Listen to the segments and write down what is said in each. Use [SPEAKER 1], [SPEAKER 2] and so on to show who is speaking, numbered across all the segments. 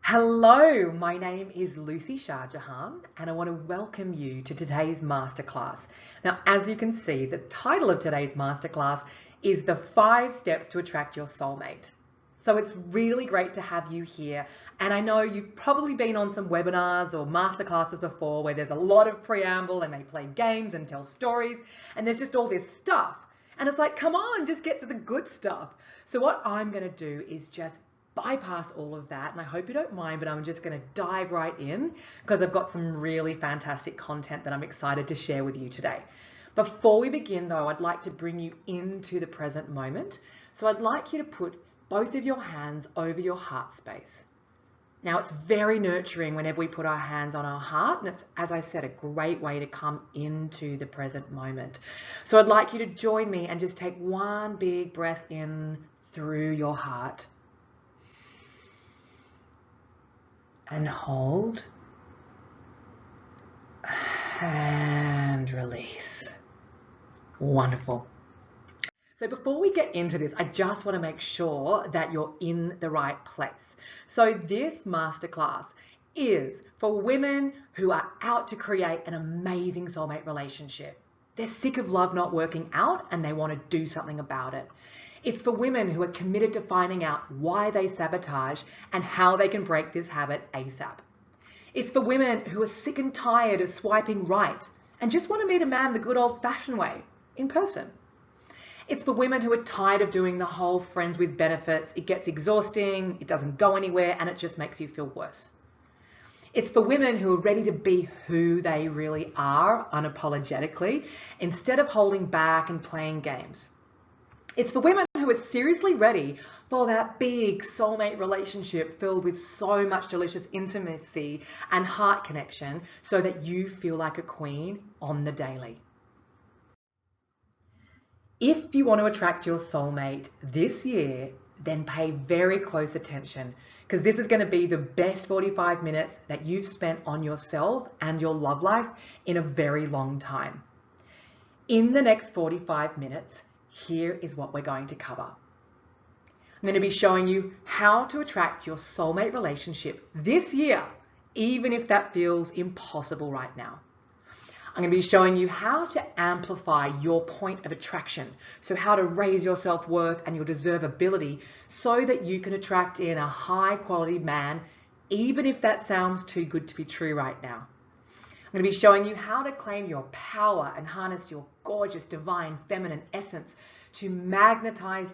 [SPEAKER 1] Hello, my name is Lucy Shah Jahan and I want to welcome you to today's masterclass. Now, as you can see, the title of today's masterclass is the 5 steps to attract your soulmate. So it's really great to have you here. And I know you've probably been on some webinars or masterclasses before where there's a lot of preamble and they play games and tell stories and there's just all this stuff. And it's like, come on, just get to the good stuff. So what I'm going to do is just bypass all of that, and I hope you don't mind, but I'm just going to dive right in because I've got some really fantastic content that I'm excited to share with you today. Before we begin though, I'd like to bring you into the present moment. So I'd like you to put both of your hands over your heart space. Now it's very nurturing whenever we put our hands on our heart, and it's, as I said, a great way to come into the present moment. So I'd like you to join me and just take one big breath in through your heart. And hold and release. Wonderful. So before we get into this, I just want to make sure that you're in the right place. So this masterclass is for women who are out to create an amazing soulmate relationship. They're sick of love not working out and they want to do something about it. It's for women who are committed to finding out why they sabotage and how they can break this habit ASAP. It's for women who are sick and tired of swiping right and just want to meet a man the good old-fashioned way, in person. It's for women who are tired of doing the whole friends with benefits. It gets exhausting, it doesn't go anywhere, and it just makes you feel worse. It's for women who are ready to be who they really are unapologetically instead of holding back and playing games. It's for women who are seriously ready for that big soulmate relationship filled with so much delicious intimacy and heart connection so that you feel like a queen on the daily. If you want to attract your soulmate this year, then pay very close attention because this is going to be the best 45 minutes that you've spent on yourself and your love life in a very long time. In the next 45 minutes, here is what we're going to cover. I'm going to be showing you how to attract your soulmate relationship this year, even if that feels impossible right now. I'm going to be showing you how to amplify your point of attraction, so how to raise your self-worth and your deservability so that you can attract in a high-quality man, even if that sounds too good to be true right now. I'm going to be showing you how to claim your power and harness your gorgeous, divine, feminine essence to magnetize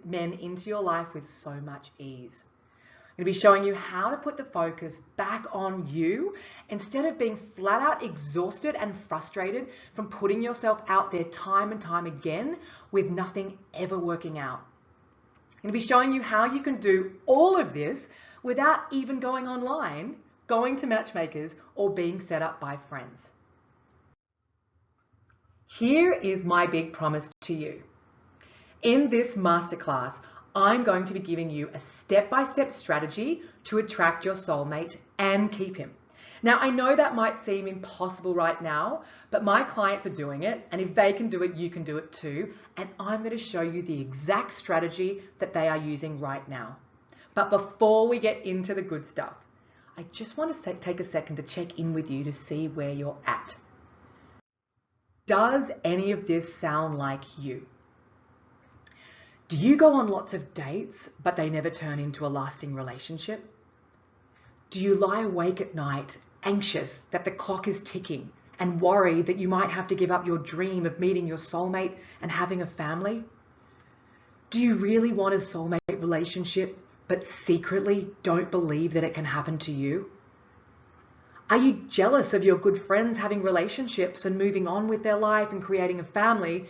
[SPEAKER 1] men into your life with so much ease. I'm going to be showing you how to put the focus back on you instead of being flat out exhausted and frustrated from putting yourself out there time and time again with nothing ever working out. I'm going to be showing you how you can do all of this without even going online, going to matchmakers, or being set up by friends. Here is my big promise to you. In this masterclass, I'm going to be giving you a step-by-step strategy to attract your soulmate and keep him. Now, I know that might seem impossible right now, but my clients are doing it, and if they can do it, you can do it too. And I'm going to show you the exact strategy that they are using right now. But before we get into the good stuff, I just want to take a second to check in with you to see where you're at. Does any of this sound like you? Do you go on lots of dates, but they never turn into a lasting relationship? Do you lie awake at night, anxious that the clock is ticking and worry that you might have to give up your dream of meeting your soulmate and having a family? Do you really want a soulmate relationship, but secretly don't believe that it can happen to you? Are you jealous of your good friends having relationships and moving on with their life and creating a family?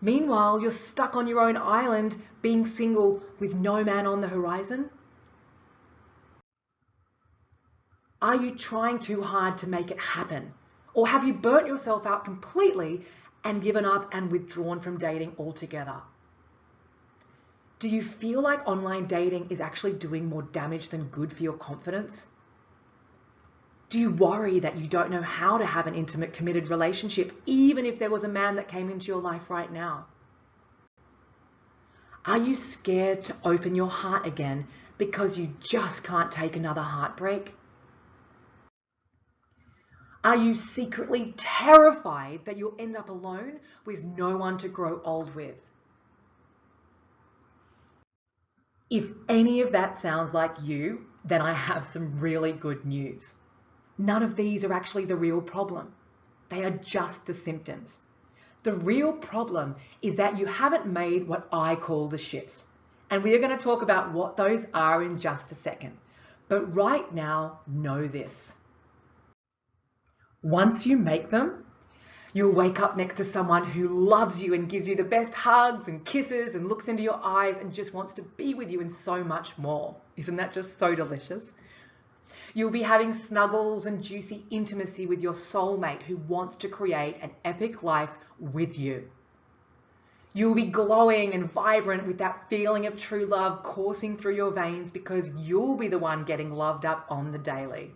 [SPEAKER 1] Meanwhile, you're stuck on your own island, being single with no man on the horizon? Are you trying too hard to make it happen? Or have you burnt yourself out completely and given up and withdrawn from dating altogether? Do you feel like online dating is actually doing more damage than good for your confidence? Do you worry that you don't know how to have an intimate, committed relationship, even if there was a man that came into your life right now? Are you scared to open your heart again because you just can't take another heartbreak? Are you secretly terrified that you'll end up alone with no one to grow old with? If any of that sounds like you, then I have some really good news. None of these are actually the real problem. They are just the symptoms. The real problem is that you haven't made what I call the shifts. And we are going to talk about what those are in just a second. But right now, know this. Once you make them, you'll wake up next to someone who loves you and gives you the best hugs and kisses and looks into your eyes and just wants to be with you and so much more. Isn't that just so delicious? You'll be having snuggles and juicy intimacy with your soulmate who wants to create an epic life with you. You'll be glowing and vibrant with that feeling of true love coursing through your veins because you'll be the one getting loved up on the daily.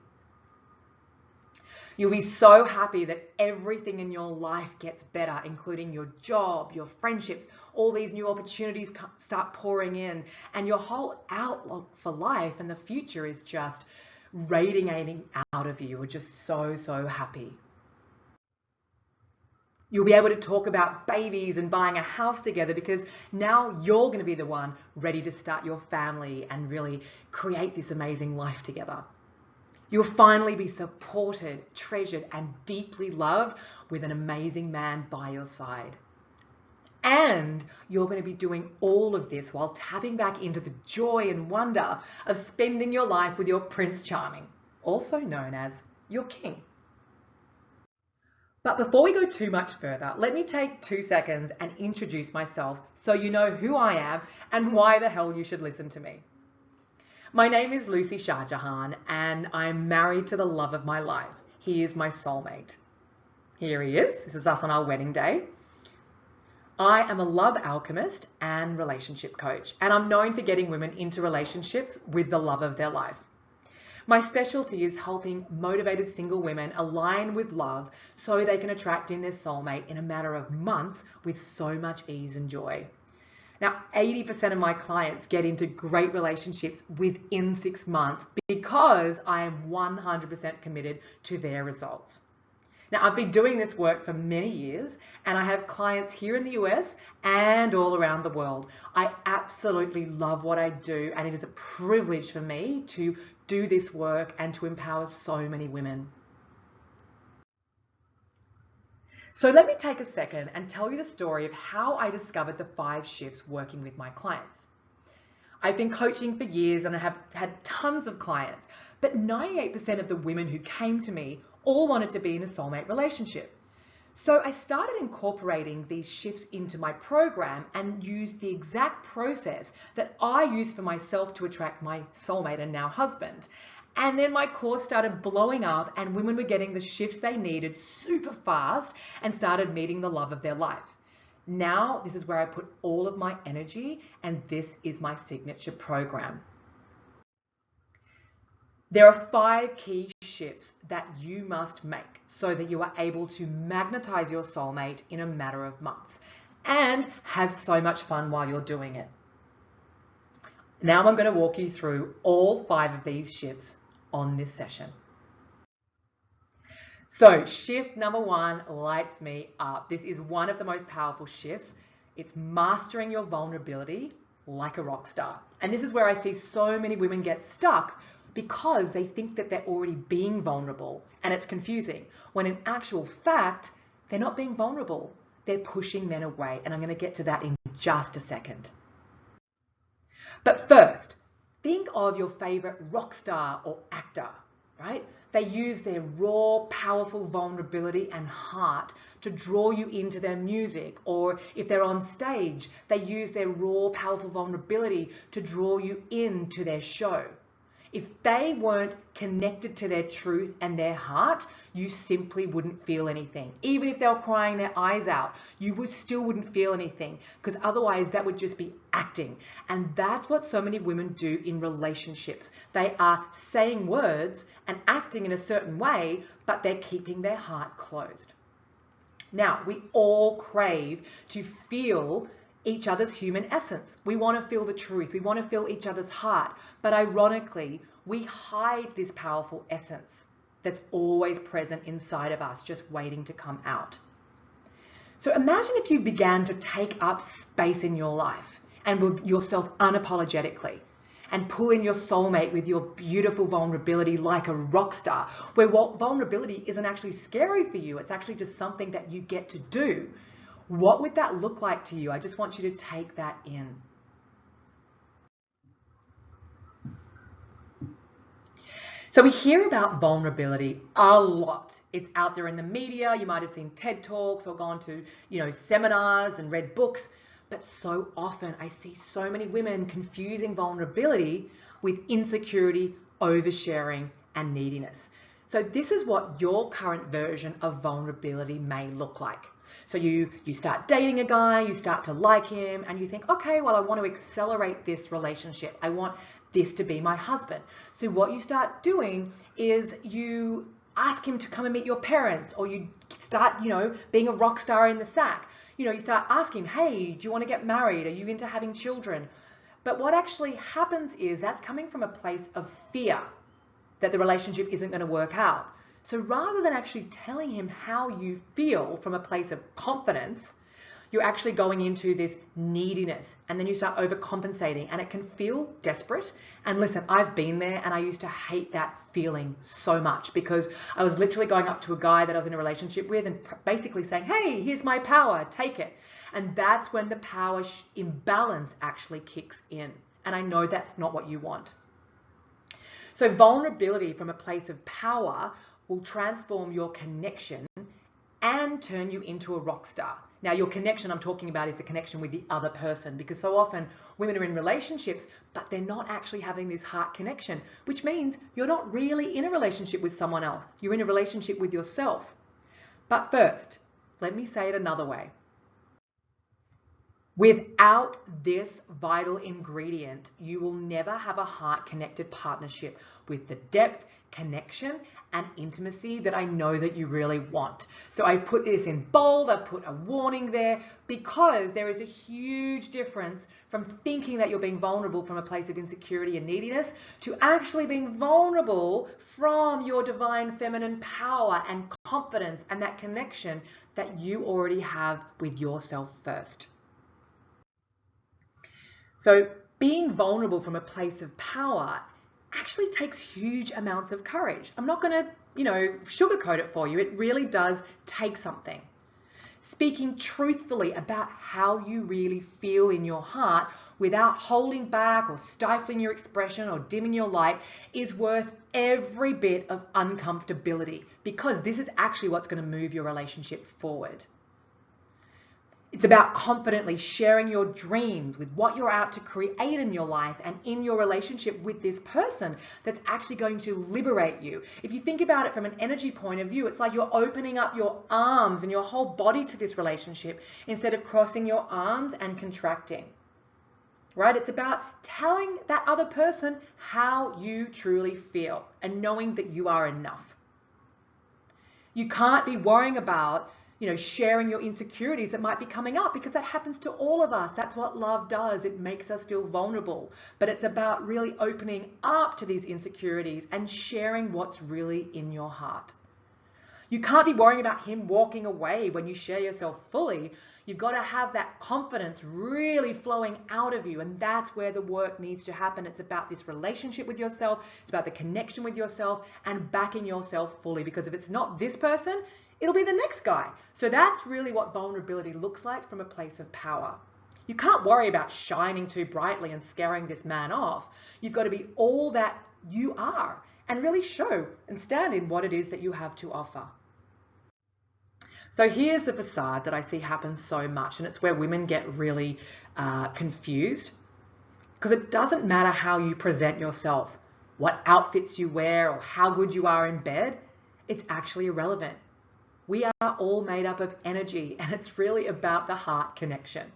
[SPEAKER 1] You'll be so happy that everything in your life gets better, including your job, your friendships, all these new opportunities start pouring in, and your whole outlook for life and the future is just radiating out of you. We're just so, so happy. You'll be able to talk about babies and buying a house together because now you're going to be the one ready to start your family and really create this amazing life together. You'll finally be supported, treasured, and deeply loved with an amazing man by your side. And you're going to be doing all of this while tapping back into the joy and wonder of spending your life with your Prince Charming, also known as your king. But before we go too much further, let me take 2 seconds and introduce myself so you know who I am and why the hell you should listen to me. My name is Lucy Shah Jahan and I'm married to the love of my life. He is my soulmate. Here he is. This is us on our wedding day. I am a love alchemist and relationship coach, and I'm known for getting women into relationships with the love of their life. My specialty is helping motivated single women align with love so they can attract in their soulmate in a matter of months with so much ease and joy. Now, 80% of my clients get into great relationships within 6 months because I am 100% committed to their results. Now, I've been doing this work for many years and I have clients here in the US and all around the world. I absolutely love what I do and it is a privilege for me to do this work and to empower so many women. So let me take a second and tell you the story of how I discovered the 5 shifts working with my clients. I've been coaching for years and I have had tons of clients, but 98% of the women who came to me all wanted to be in a soulmate relationship. So I started incorporating these shifts into my program and used the exact process that I used for myself to attract my soulmate and now husband. And then my course started blowing up and women were getting the shifts they needed super fast and started meeting the love of their life. Now, this is where I put all of my energy and this is my signature program. There are 5 key shifts that you must make so that you are able to magnetize your soulmate in a matter of months and have so much fun while you're doing it. Now I'm going to walk you through all 5 of these shifts on this session. So shift number 1 lights me up. This is one of the most powerful shifts. It's mastering your vulnerability like a rock star. And this is where I see so many women get stuck because they think that they're already being vulnerable and it's confusing. When in actual fact, they're not being vulnerable. They're pushing men away. And I'm going to get to that in just a second. But first, think of your favorite rock star or actor, right? They use their raw, powerful vulnerability and heart to draw you into their music. Or if they're on stage, they use their raw, powerful vulnerability to draw you into their show. If they weren't connected to their truth and their heart, you simply wouldn't feel anything. Even if they were crying their eyes out, you still wouldn't feel anything because otherwise that would just be acting. And that's what so many women do in relationships. They are saying words and acting in a certain way, but they're keeping their heart closed. Now, we all crave to feel each other's human essence. We want to feel the truth. We want to feel each other's heart. But ironically, we hide this powerful essence that's always present inside of us, just waiting to come out. So imagine if you began to take up space in your life and were yourself unapologetically, and pull in your soulmate with your beautiful vulnerability like a rock star, where vulnerability isn't actually scary for you. It's actually just something that you get to do. What would that look like to you? I just want you to take that in. So we hear about vulnerability a lot. It's out there in the media. You might have seen TED Talks or gone to, seminars and read books. But so often I see so many women confusing vulnerability with insecurity, oversharing, and neediness. So this is what your current version of vulnerability may look like. So you start dating a guy, you start to like him, and you think, okay, well, I want to accelerate this relationship. I want this to be my husband. So what you start doing is you ask him to come and meet your parents, or you start, being a rock star in the sack. You start asking, hey, do you want to get married? Are you into having children? But what actually happens is that's coming from a place of fear that the relationship isn't going to work out. So rather than actually telling him how you feel from a place of confidence, you're actually going into this neediness, and then you start overcompensating, and it can feel desperate. And listen, I've been there, and I used to hate that feeling so much, because I was literally going up to a guy that I was in a relationship with and basically saying, hey, here's my power, take it. And that's when the power imbalance actually kicks in. And I know that's not what you want. So vulnerability from a place of power will transform your connection and turn you into a rock star. Now, your connection I'm talking about is the connection with the other person, because so often women are in relationships, but they're not actually having this heart connection, which means you're not really in a relationship with someone else. You're in a relationship with yourself. But first, let me say it another way. Without this vital ingredient, you will never have a heart-connected partnership with the depth, connection, and intimacy that I know that you really want. So I put this in bold, I put a warning there, because there is a huge difference from thinking that you're being vulnerable from a place of insecurity and neediness to actually being vulnerable from your divine feminine power and confidence and that connection that you already have with yourself first. So being vulnerable from a place of power actually takes huge amounts of courage. I'm not going to, sugarcoat it for you. It really does take something. Speaking truthfully about how you really feel in your heart without holding back or stifling your expression or dimming your light is worth every bit of uncomfortability, because this is actually what's going to move your relationship forward. It's about confidently sharing your dreams with what you're out to create in your life and in your relationship with this person that's actually going to liberate you. If you think about it from an energy point of view, it's like you're opening up your arms and your whole body to this relationship instead of crossing your arms and contracting. Right? It's about telling that other person how you truly feel and knowing that you are enough. You can't be worrying about sharing your insecurities that might be coming up, because that happens to all of us. That's what love does. It makes us feel vulnerable. But it's about really opening up to these insecurities and sharing what's really in your heart. You can't be worrying about him walking away when you share yourself fully. You've got to have that confidence really flowing out of you. And that's where the work needs to happen. It's about this relationship with yourself. It's about the connection with yourself and backing yourself fully. Because if it's not this person, it'll be the next guy. So that's really what vulnerability looks like from a place of power. You can't worry about shining too brightly and scaring this man off. You've got to be all that you are and really show and stand in what it is that you have to offer. So here's the facade that I see happen so much, and it's where women get really confused, because it doesn't matter how you present yourself, what outfits you wear, or how good you are in bed. It's actually irrelevant. We are all made up of energy, and it's really about the heart connection.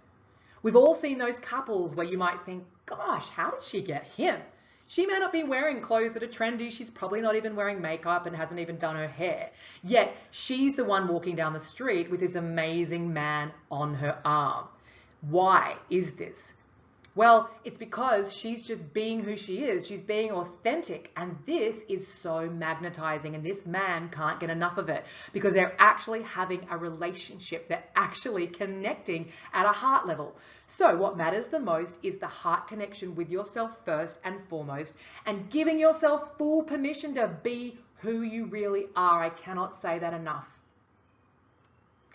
[SPEAKER 1] We've all seen those couples where you might think, gosh, how did she get him? She may not be wearing clothes that are trendy. She's probably not even wearing makeup and hasn't even done her hair. Yet she's the one walking down the street with this amazing man on her arm. Why is this? Well, it's because she's just being who she is. She's being authentic. And this is so magnetizing. And this man can't get enough of it because they're actually having a relationship. They're actually connecting at a heart level. So what matters the most is the heart connection with yourself first and foremost, and giving yourself full permission to be who you really are. I cannot say that enough.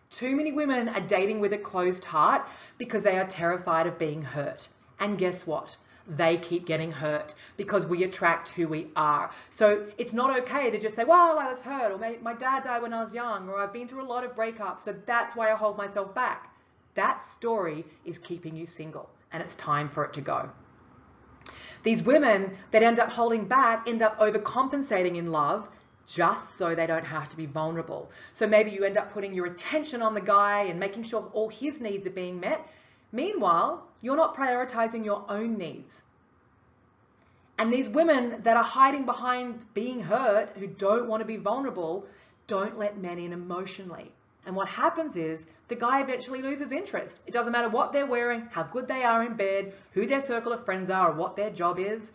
[SPEAKER 1] Too many women are dating with a closed heart because they are terrified of being hurt. And guess what? They keep getting hurt because we attract who we are. So it's not okay to just say, well, I was hurt, or my dad died when I was young, or I've been through a lot of breakups, so that's why I hold myself back. That story is keeping you single, and it's time for it to go. These women that end up holding back end up overcompensating in love just so they don't have to be vulnerable. So maybe you end up putting your attention on the guy and making sure all his needs are being met. Meanwhile, you're not prioritizing your own needs. And these women that are hiding behind being hurt, who don't want to be vulnerable, don't let men in emotionally. And what happens is the guy eventually loses interest. It doesn't matter what they're wearing, how good they are in bed, who their circle of friends are, or what their job is.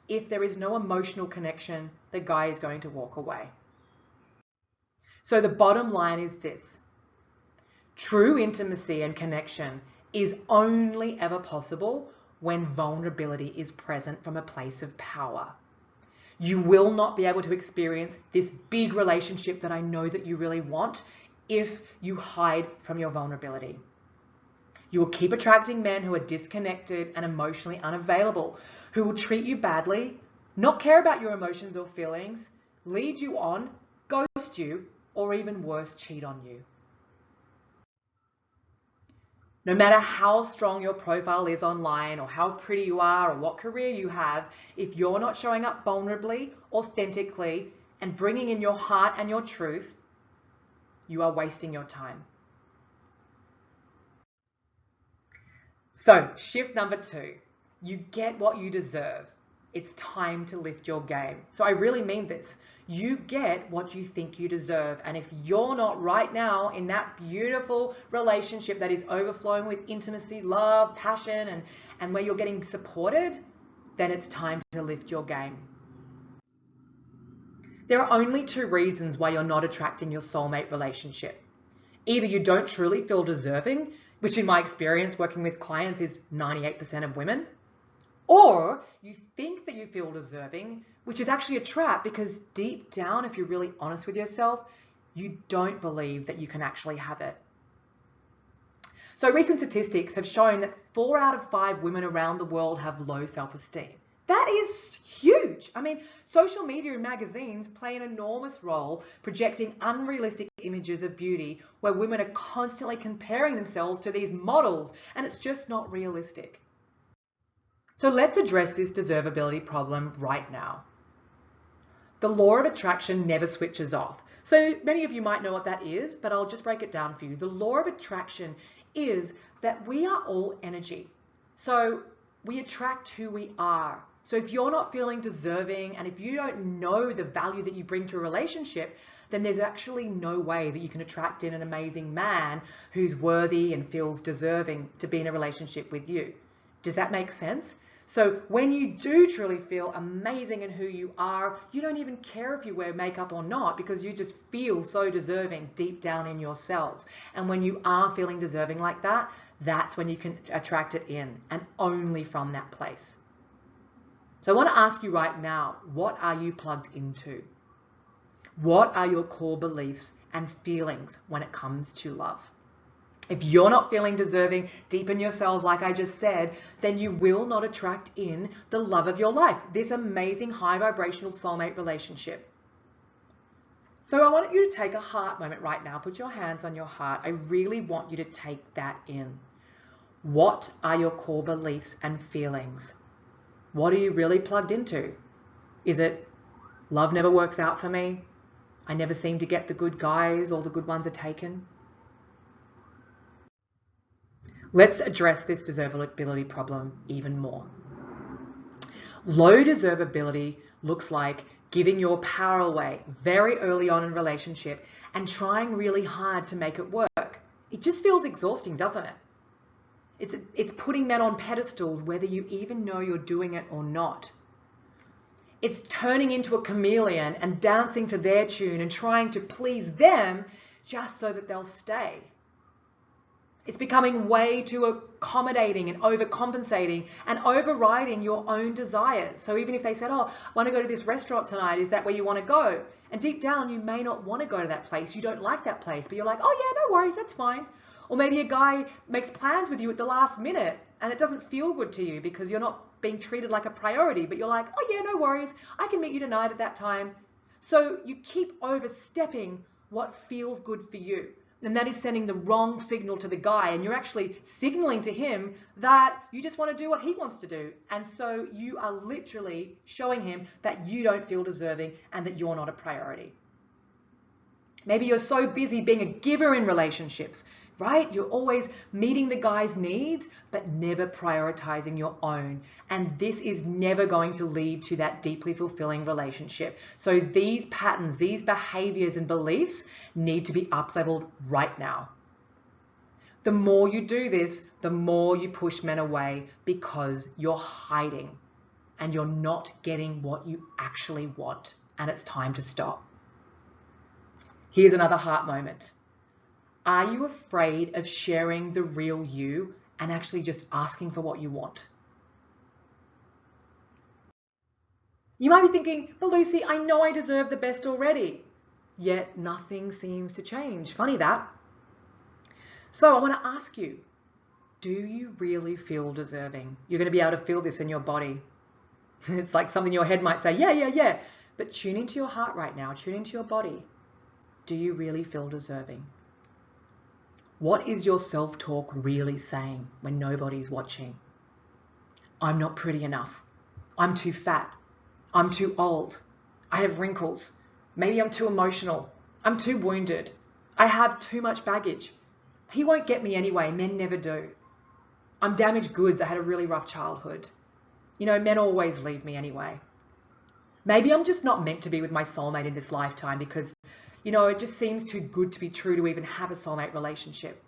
[SPEAKER 1] If there is no emotional connection, the guy is going to walk away. So the bottom line is this: true intimacy and connection is only ever possible when vulnerability is present from a place of power. You will not be able to experience this big relationship that I know that you really want if you hide from your vulnerability. You will keep attracting men who are disconnected and emotionally unavailable, who will treat you badly, not care about your emotions or feelings, lead you on, ghost you, or even worse, cheat on you. No matter how strong your profile is online, or how pretty you are, or what career you have, if you're not showing up vulnerably, authentically, and bringing in your heart and your truth, you are wasting your time. So, shift number 2, you get what you deserve. It's time to lift your game. So I really mean this. You get what you think you deserve. And if you're not right now in that beautiful relationship that is overflowing with intimacy, love, passion, and where you're getting supported, then it's time to lift your game. There are only 2 reasons why you're not attracting your soulmate relationship. Either you don't truly feel deserving, which in my experience working with clients is 98% of women, or you think that you feel deserving, which is actually a trap because deep down, if you're really honest with yourself, you don't believe that you can actually have it. So recent statistics have shown that 4 out of 5 women around the world have low self-esteem. That is huge. I mean, social media and magazines play an enormous role projecting unrealistic images of beauty where women are constantly comparing themselves to these models, and it's just not realistic. So let's address this deservability problem right now. The law of attraction never switches off. So many of you might know what that is, but I'll just break it down for you. The law of attraction is that we are all energy. So we attract who we are. So if you're not feeling deserving, and if you don't know the value that you bring to a relationship, then there's actually no way that you can attract in an amazing man who's worthy and feels deserving to be in a relationship with you. Does that make sense? So when you do truly feel amazing in who you are, you don't even care if you wear makeup or not because you just feel so deserving deep down in yourselves. And when you are feeling deserving like that, that's when you can attract it in, and only from that place. So I want to ask you right now, what are you plugged into? What are your core beliefs and feelings when it comes to love? If you're not feeling deserving deep in yourselves, like I just said, then you will not attract in the love of your life, this amazing high vibrational soulmate relationship. So I want you to take a heart moment right now. Put your hands on your heart. I really want you to take that in. What are your core beliefs and feelings? What are you really plugged into? Is it love never works out for me? I never seem to get the good guys, all the good ones are taken? Let's address this deservability problem even more. Low deservability looks like giving your power away very early on in a relationship and trying really hard to make it work. It just feels exhausting, doesn't it? It's putting men on pedestals, whether you even know you're doing it or not. It's turning into a chameleon and dancing to their tune and trying to please them just so that they'll stay. It's becoming way too accommodating and overcompensating and overriding your own desires. So even if they said, oh, I want to go to this restaurant tonight, is that where you want to go? And deep down, you may not want to go to that place. You don't like that place, but you're like, oh yeah, no worries, that's fine. Or maybe a guy makes plans with you at the last minute and it doesn't feel good to you because you're not being treated like a priority, but you're like, oh yeah, no worries, I can meet you tonight at that time. So you keep overstepping what feels good for you. And that is sending the wrong signal to the guy, and you're actually signaling to him that you just want to do what he wants to do. And so you are literally showing him that you don't feel deserving and that you're not a priority. Maybe you're so busy being a giver in relationships, right? You're always meeting the guy's needs, but never prioritizing your own. And this is never going to lead to that deeply fulfilling relationship. So these patterns, these behaviors and beliefs need to be up-leveled right now. The more you do this, the more you push men away because you're hiding and you're not getting what you actually want. And it's time to stop. Here's another heart moment. Are you afraid of sharing the real you and actually just asking for what you want? You might be thinking, but Lucy, I know I deserve the best already. Yet nothing seems to change. Funny that. So I want to ask you, do you really feel deserving? You're going to be able to feel this in your body. It's like something your head might say, yeah. But tune into your heart right now. Tune into your body. Do you really feel deserving? What is your self-talk really saying when nobody's watching? I'm not pretty enough. I'm too fat. I'm too old. I have wrinkles. Maybe I'm too emotional. I'm too wounded. I have too much baggage. He won't get me anyway. Men never do. I'm damaged goods. I had a really rough childhood. You know, men always leave me anyway. Maybe I'm just not meant to be with my soulmate in this lifetime because, you know, it just seems too good to be true to even have a soulmate relationship.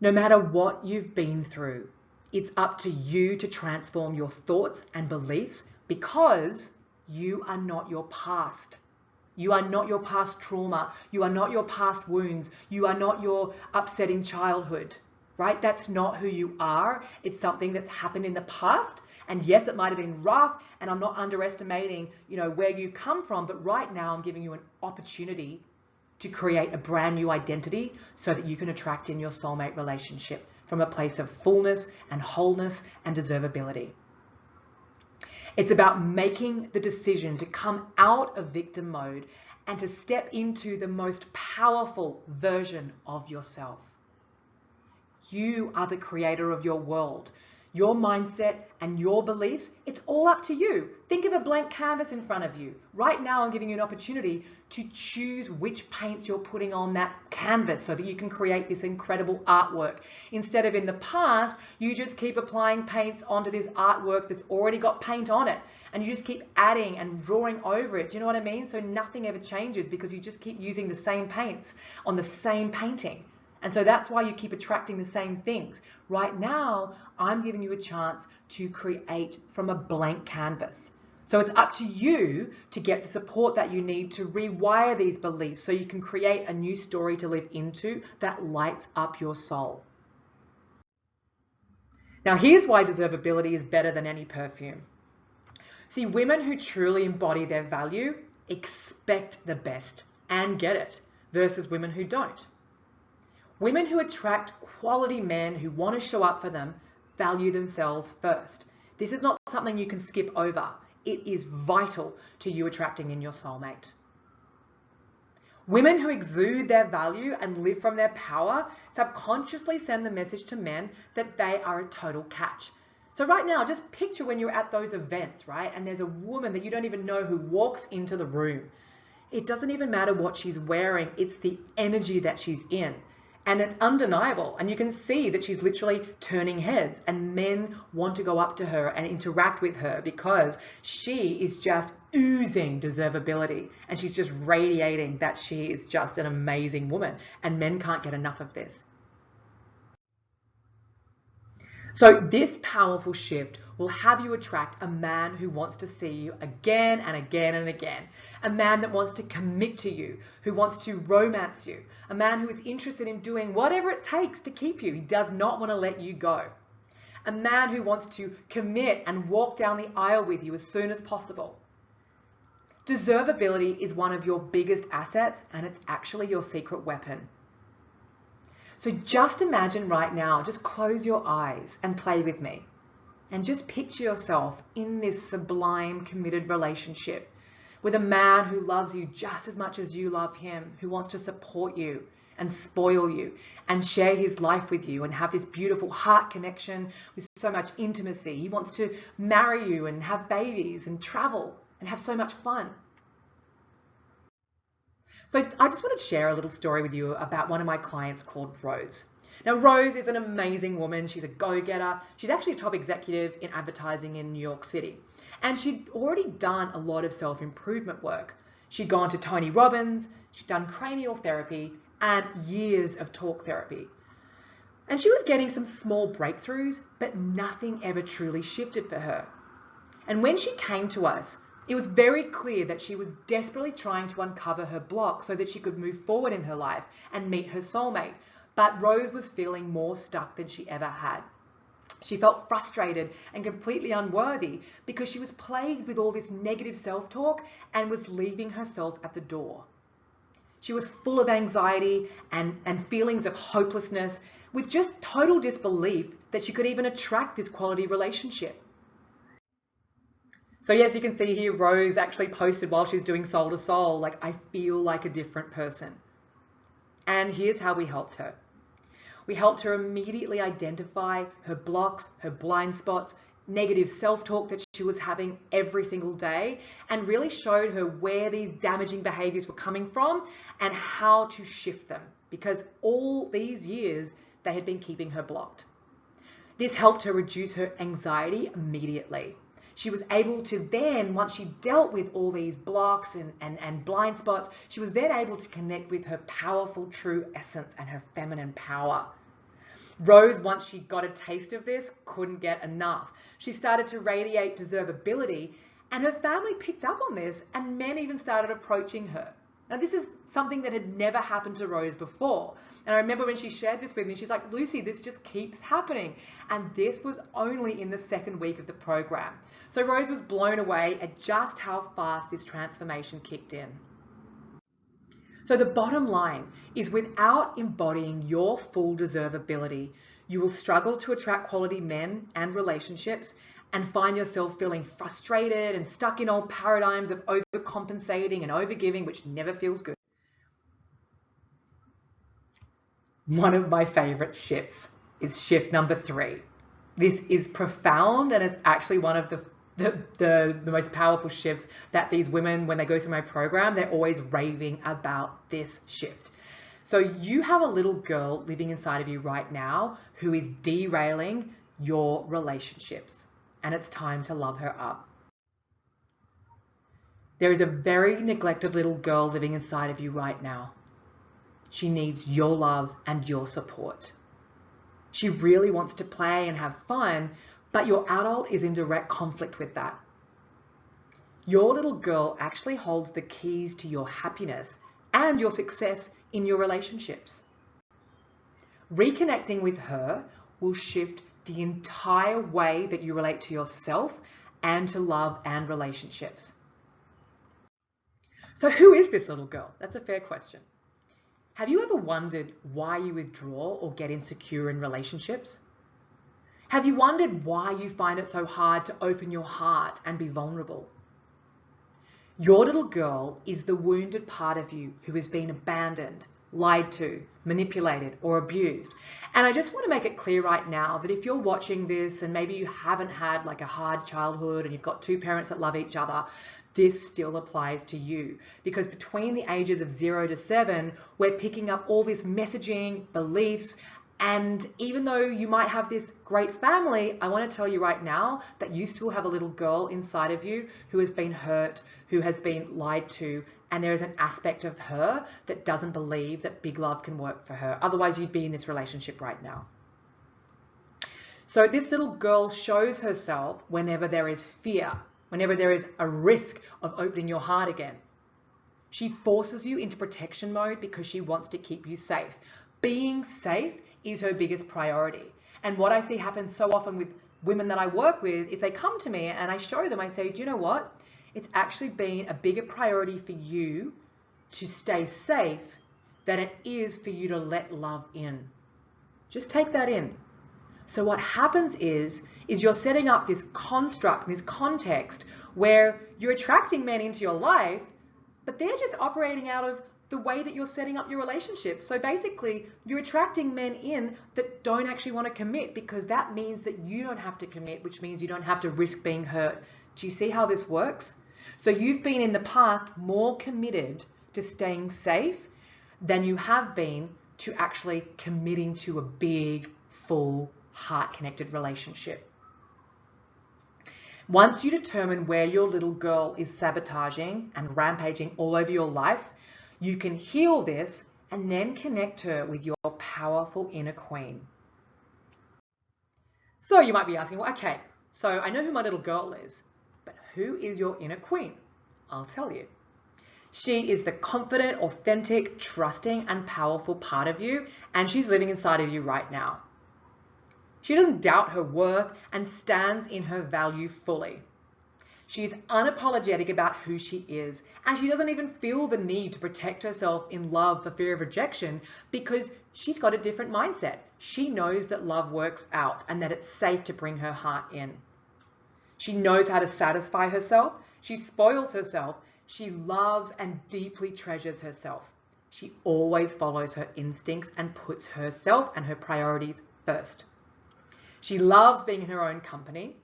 [SPEAKER 1] No matter what you've been through, it's up to you to transform your thoughts and beliefs because you are not your past. You are not your past trauma. You are not your past wounds. You are not your upsetting childhood, right? That's not who you are. It's something that's happened in the past. And yes, it might have been rough, and I'm not underestimating, you know, where you've come from, but right now I'm giving you an opportunity to create a brand new identity so that you can attract in your soulmate relationship from a place of fullness and wholeness and deservability. It's about making the decision to come out of victim mode and to step into the most powerful version of yourself. You are the creator of your world. Your mindset and your beliefs, it's all up to you. Think of a blank canvas in front of you. Right now, I'm giving you an opportunity to choose which paints you're putting on that canvas so that you can create this incredible artwork. Instead of in the past, you just keep applying paints onto this artwork that's already got paint on it. And you just keep adding and drawing over it. Do you know what I mean? So nothing ever changes because you just keep using the same paints on the same painting. And so that's why you keep attracting the same things. Right now, I'm giving you a chance to create from a blank canvas. So it's up to you to get the support that you need to rewire these beliefs so you can create a new story to live into that lights up your soul. Now, here's why deservability is better than any perfume. See, women who truly embody their value expect the best and get it versus women who don't. Women who attract quality men who want to show up for them value themselves first. This is not something you can skip over. It is vital to you attracting in your soulmate. Women who exude their value and live from their power subconsciously send the message to men that they are a total catch. So right now, just picture when you're at those events, right? And there's a woman that you don't even know who walks into the room. It doesn't even matter what she's wearing. It's the energy that she's in. And it's undeniable. And you can see that she's literally turning heads and men want to go up to her and interact with her because she is just oozing deservability. And she's just radiating that she is just an amazing woman. And men can't get enough of this. So this powerful shift will have you attract a man who wants to see you again and again and again. A man that wants to commit to you, who wants to romance you. A man who is interested in doing whatever it takes to keep you. He does not want to let you go. A man who wants to commit and walk down the aisle with you as soon as possible. Deservability is one of your biggest assets, and it's actually your secret weapon. So just imagine right now, just close your eyes and play with me. And just picture yourself in this sublime, committed relationship with a man who loves you just as much as you love him, who wants to support you and spoil you and share his life with you and have this beautiful heart connection with so much intimacy. He wants to marry you and have babies and travel and have so much fun. So I just wanted to share a little story with you about one of my clients called Rose. Now, Rose is an amazing woman. She's a go-getter. She's actually a top executive in advertising in New York City. And she'd already done a lot of self-improvement work. She'd gone to Tony Robbins, she'd done cranial therapy, and years of talk therapy. And she was getting some small breakthroughs, but nothing ever truly shifted for her. And when she came to us, it was very clear that she was desperately trying to uncover her block so that she could move forward in her life and meet her soulmate. But Rose was feeling more stuck than she ever had. She felt frustrated and completely unworthy because she was plagued with all this negative self-talk and was leaving herself at the door. She was full of anxiety and feelings of hopelessness, with just total disbelief that she could even attract this quality relationship. So yes, you can see here, Rose actually posted while she's doing Soul to Soul, like, I feel like a different person. And here's how we helped her. We helped her immediately identify her blocks, her blind spots, negative self-talk that she was having every single day, and really showed her where these damaging behaviors were coming from and how to shift them, because all these years they had been keeping her blocked. This helped her reduce her anxiety immediately. She was able to then, once she dealt with all these blocks and blind spots, she was then able to connect with her powerful true essence and her feminine power. Rose, once she got a taste of this, couldn't get enough. She started to radiate deservability, and her family picked up on this, and men even started approaching her. Now, this is something that had never happened to Rose before. And I remember when she shared this with me, she's like, Lucy, this just keeps happening. And this was only in the second week of the program. So Rose was blown away at just how fast this transformation kicked in. So the bottom line is, without embodying your full deservability, you will struggle to attract quality men and relationships and find yourself feeling frustrated and stuck in old paradigms of overcompensating and overgiving, which never feels good. One of my favorite shifts is shift number 3. This is profound, and it's actually one of the most powerful shifts that these women, when they go through my program, they're always raving about this shift. So you have a little girl living inside of you right now who is derailing your relationships, and it's time to love her up. There is a very neglected little girl living inside of you right now. She needs your love and your support. She really wants to play and have fun, but your adult is in direct conflict with that. Your little girl actually holds the keys to your happiness and your success in your relationships. Reconnecting with her will shift the entire way that you relate to yourself and to love and relationships. So who is this little girl? That's a fair question. Have you ever wondered why you withdraw or get insecure in relationships? Have you wondered why you find it so hard to open your heart and be vulnerable? Your little girl is the wounded part of you who has been abandoned, lied to, manipulated, or abused. And I just want to make it clear right now that if you're watching this and maybe you haven't had like a hard childhood and you've got 2 parents that love each other, this still applies to you, because between the ages of 0 to 7, we're picking up all this messaging, beliefs, and even though you might have this great family, I want to tell you right now that you still have a little girl inside of you who has been hurt, who has been lied to, and there is an aspect of her that doesn't believe that big love can work for her. Otherwise, you'd be in this relationship right now. So this little girl shows herself whenever there is fear, whenever there is a risk of opening your heart again. She forces you into protection mode because she wants to keep you safe. Being safe is her biggest priority. And what I see happen so often with women that I work with is they come to me and I show them, I say, do you know what? It's actually been a bigger priority for you to stay safe than it is for you to let love in. Just take that in. So what happens is you're setting up this construct, this context where you're attracting men into your life, but they're just operating out of the way that you're setting up your relationship. So basically, you're attracting men in that don't actually want to commit, because that means that you don't have to commit, which means you don't have to risk being hurt. Do you see how this works? So you've been in the past more committed to staying safe than you have been to actually committing to a big, full, heart-connected relationship. Once you determine where your little girl is sabotaging and rampaging all over your life, you can heal this and then connect her with your powerful inner queen. So you might be asking, well, okay, so I know who my little girl is, but who is your inner queen? I'll tell you. She is the confident, authentic, trusting, and powerful part of you, and she's living inside of you right now. She doesn't doubt her worth and stands in her value fully. She's unapologetic about who she is, and she doesn't even feel the need to protect herself in love for fear of rejection, because she's got a different mindset. She knows that love works out and that it's safe to bring her heart in. She knows how to satisfy herself. She spoils herself. She loves and deeply treasures herself. She always follows her instincts and puts herself and her priorities first. She loves being in her own company,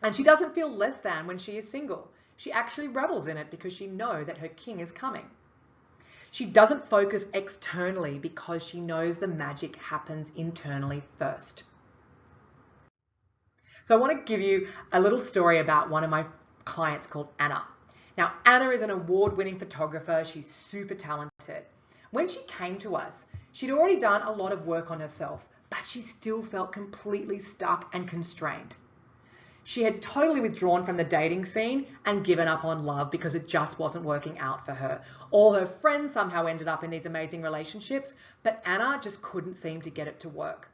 [SPEAKER 1] and she doesn't feel less than when she is single. She actually revels in it because she knows that her king is coming. She doesn't focus externally because she knows the magic happens internally first. So I want to give you a little story about one of my clients called Anna. Now, Anna is an award-winning photographer. She's super talented. When she came to us, she'd already done a lot of work on herself, but she still felt completely stuck and constrained. She had totally withdrawn from the dating scene and given up on love because it just wasn't working out for her. All her friends somehow ended up in these amazing relationships, but Anna just couldn't seem to get it to work.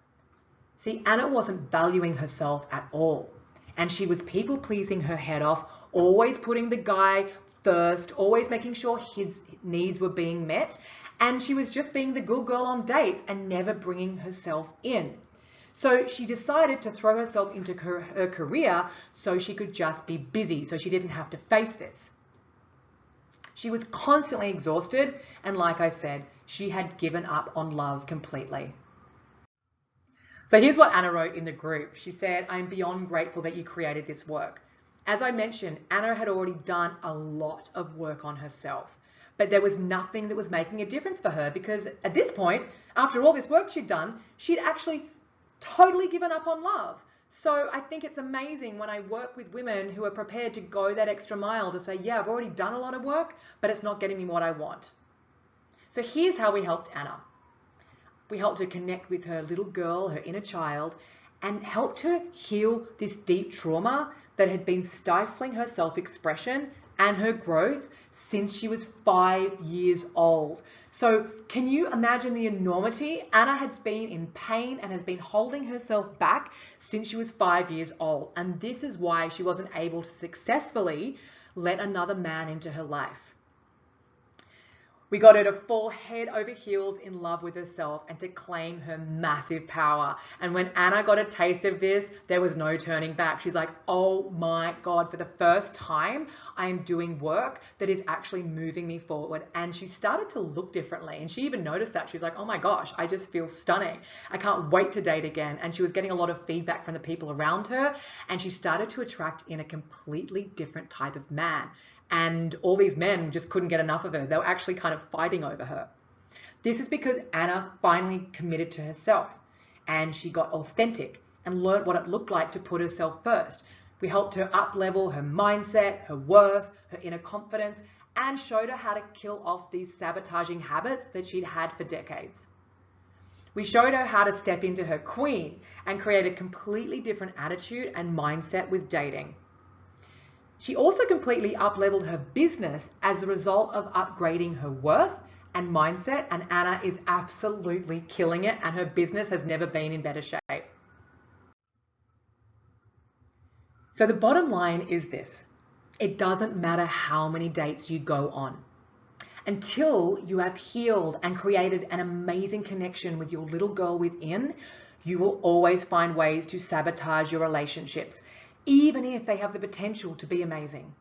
[SPEAKER 1] See, Anna wasn't valuing herself at all, and she was people-pleasing her head off, always putting the guy first, always making sure his needs were being met, and she was just being the good girl on dates and never bringing herself in. So she decided to throw herself into her career so she could just be busy, so she didn't have to face this. She was constantly exhausted, and like I said, she had given up on love completely. So here's what Anna wrote in the group. She said, "I'm beyond grateful that you created this work." As I mentioned, Anna had already done a lot of work on herself, but there was nothing that was making a difference for her, because at this point, after all this work she'd done, she'd actually totally given up on love. So I think it's amazing when I work with women who are prepared to go that extra mile to say, yeah, I've already done a lot of work, but it's not getting me what I want. So here's how we helped Anna. We helped her connect with her little girl, her inner child, and helped her heal this deep trauma that had been stifling her self-expression and her growth since she was 5 years old. So can you imagine the enormity? Anna has been in pain and has been holding herself back since she was 5 years old. And this is why she wasn't able to successfully let another man into her life. We got her to fall head over heels in love with herself and to claim her massive power. And when Anna got a taste of this, there was no turning back. She's like, oh my God, for the first time, I am doing work that is actually moving me forward. And she started to look differently. And she even noticed that. She's like, oh my gosh, I just feel stunning. I can't wait to date again. And she was getting a lot of feedback from the people around her. And she started to attract in a completely different type of man. And all these men just couldn't get enough of her. They were actually kind of fighting over her. This is because Anna finally committed to herself, and she got authentic and learned what it looked like to put herself first. We helped her up-level her mindset, her worth, her inner confidence, and showed her how to kill off these sabotaging habits that she'd had for decades. We showed her how to step into her queen and create a completely different attitude and mindset with dating. She also completely up-leveled her business as a result of upgrading her worth and mindset, and Anna is absolutely killing it, and her business has never been in better shape. So the bottom line is this: it doesn't matter how many dates you go on. Until you have healed and created an amazing connection with your little girl within, you will always find ways to sabotage your relationships, even if they have the potential to be amazing.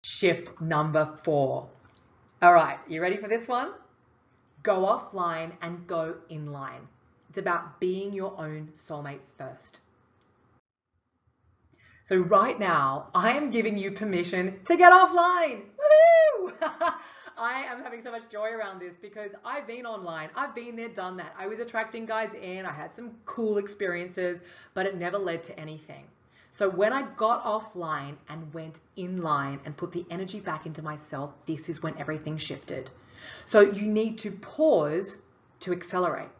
[SPEAKER 1] Shift number 4. All right, you ready for this one? Go offline and go inline. It's about being your own soulmate first. So right now, I am giving you permission to get offline. Woohoo! I am having so much joy around this because I've been online. I've been there, done that. I was attracting guys in. I had some cool experiences, but it never led to anything. So when I got offline and went inline and put the energy back into myself, this is when everything shifted. So you need to pause to accelerate.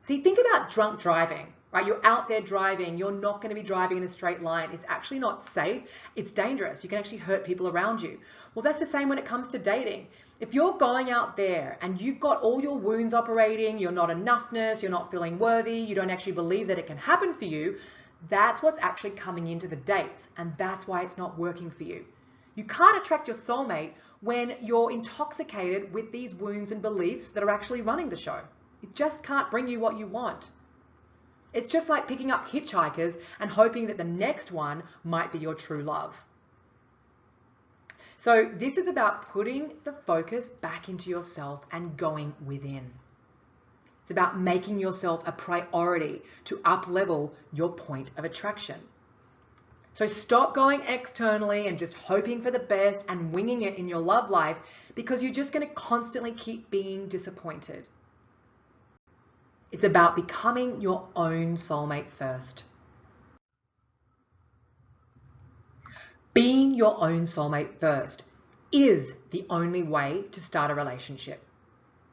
[SPEAKER 1] See, think about drunk driving, right? You're out there driving. You're not going to be driving in a straight line. It's actually not safe. It's dangerous. You can actually hurt people around you. Well, that's the same when it comes to dating. If you're going out there and you've got all your wounds operating, you're not enoughness, you're not feeling worthy, you don't actually believe that it can happen for you, that's what's actually coming into the dates, and that's why it's not working for you. You can't attract your soulmate when you're intoxicated with these wounds and beliefs that are actually running the show. It just can't bring you what you want. It's just like picking up hitchhikers and hoping that the next one might be your true love. So this is about putting the focus back into yourself and going within. It's about making yourself a priority to up-level your point of attraction. So stop going externally and just hoping for the best and winging it in your love life, because you're just going to constantly keep being disappointed. It's about becoming your own soulmate first. Being your own soulmate first is the only way to start a relationship.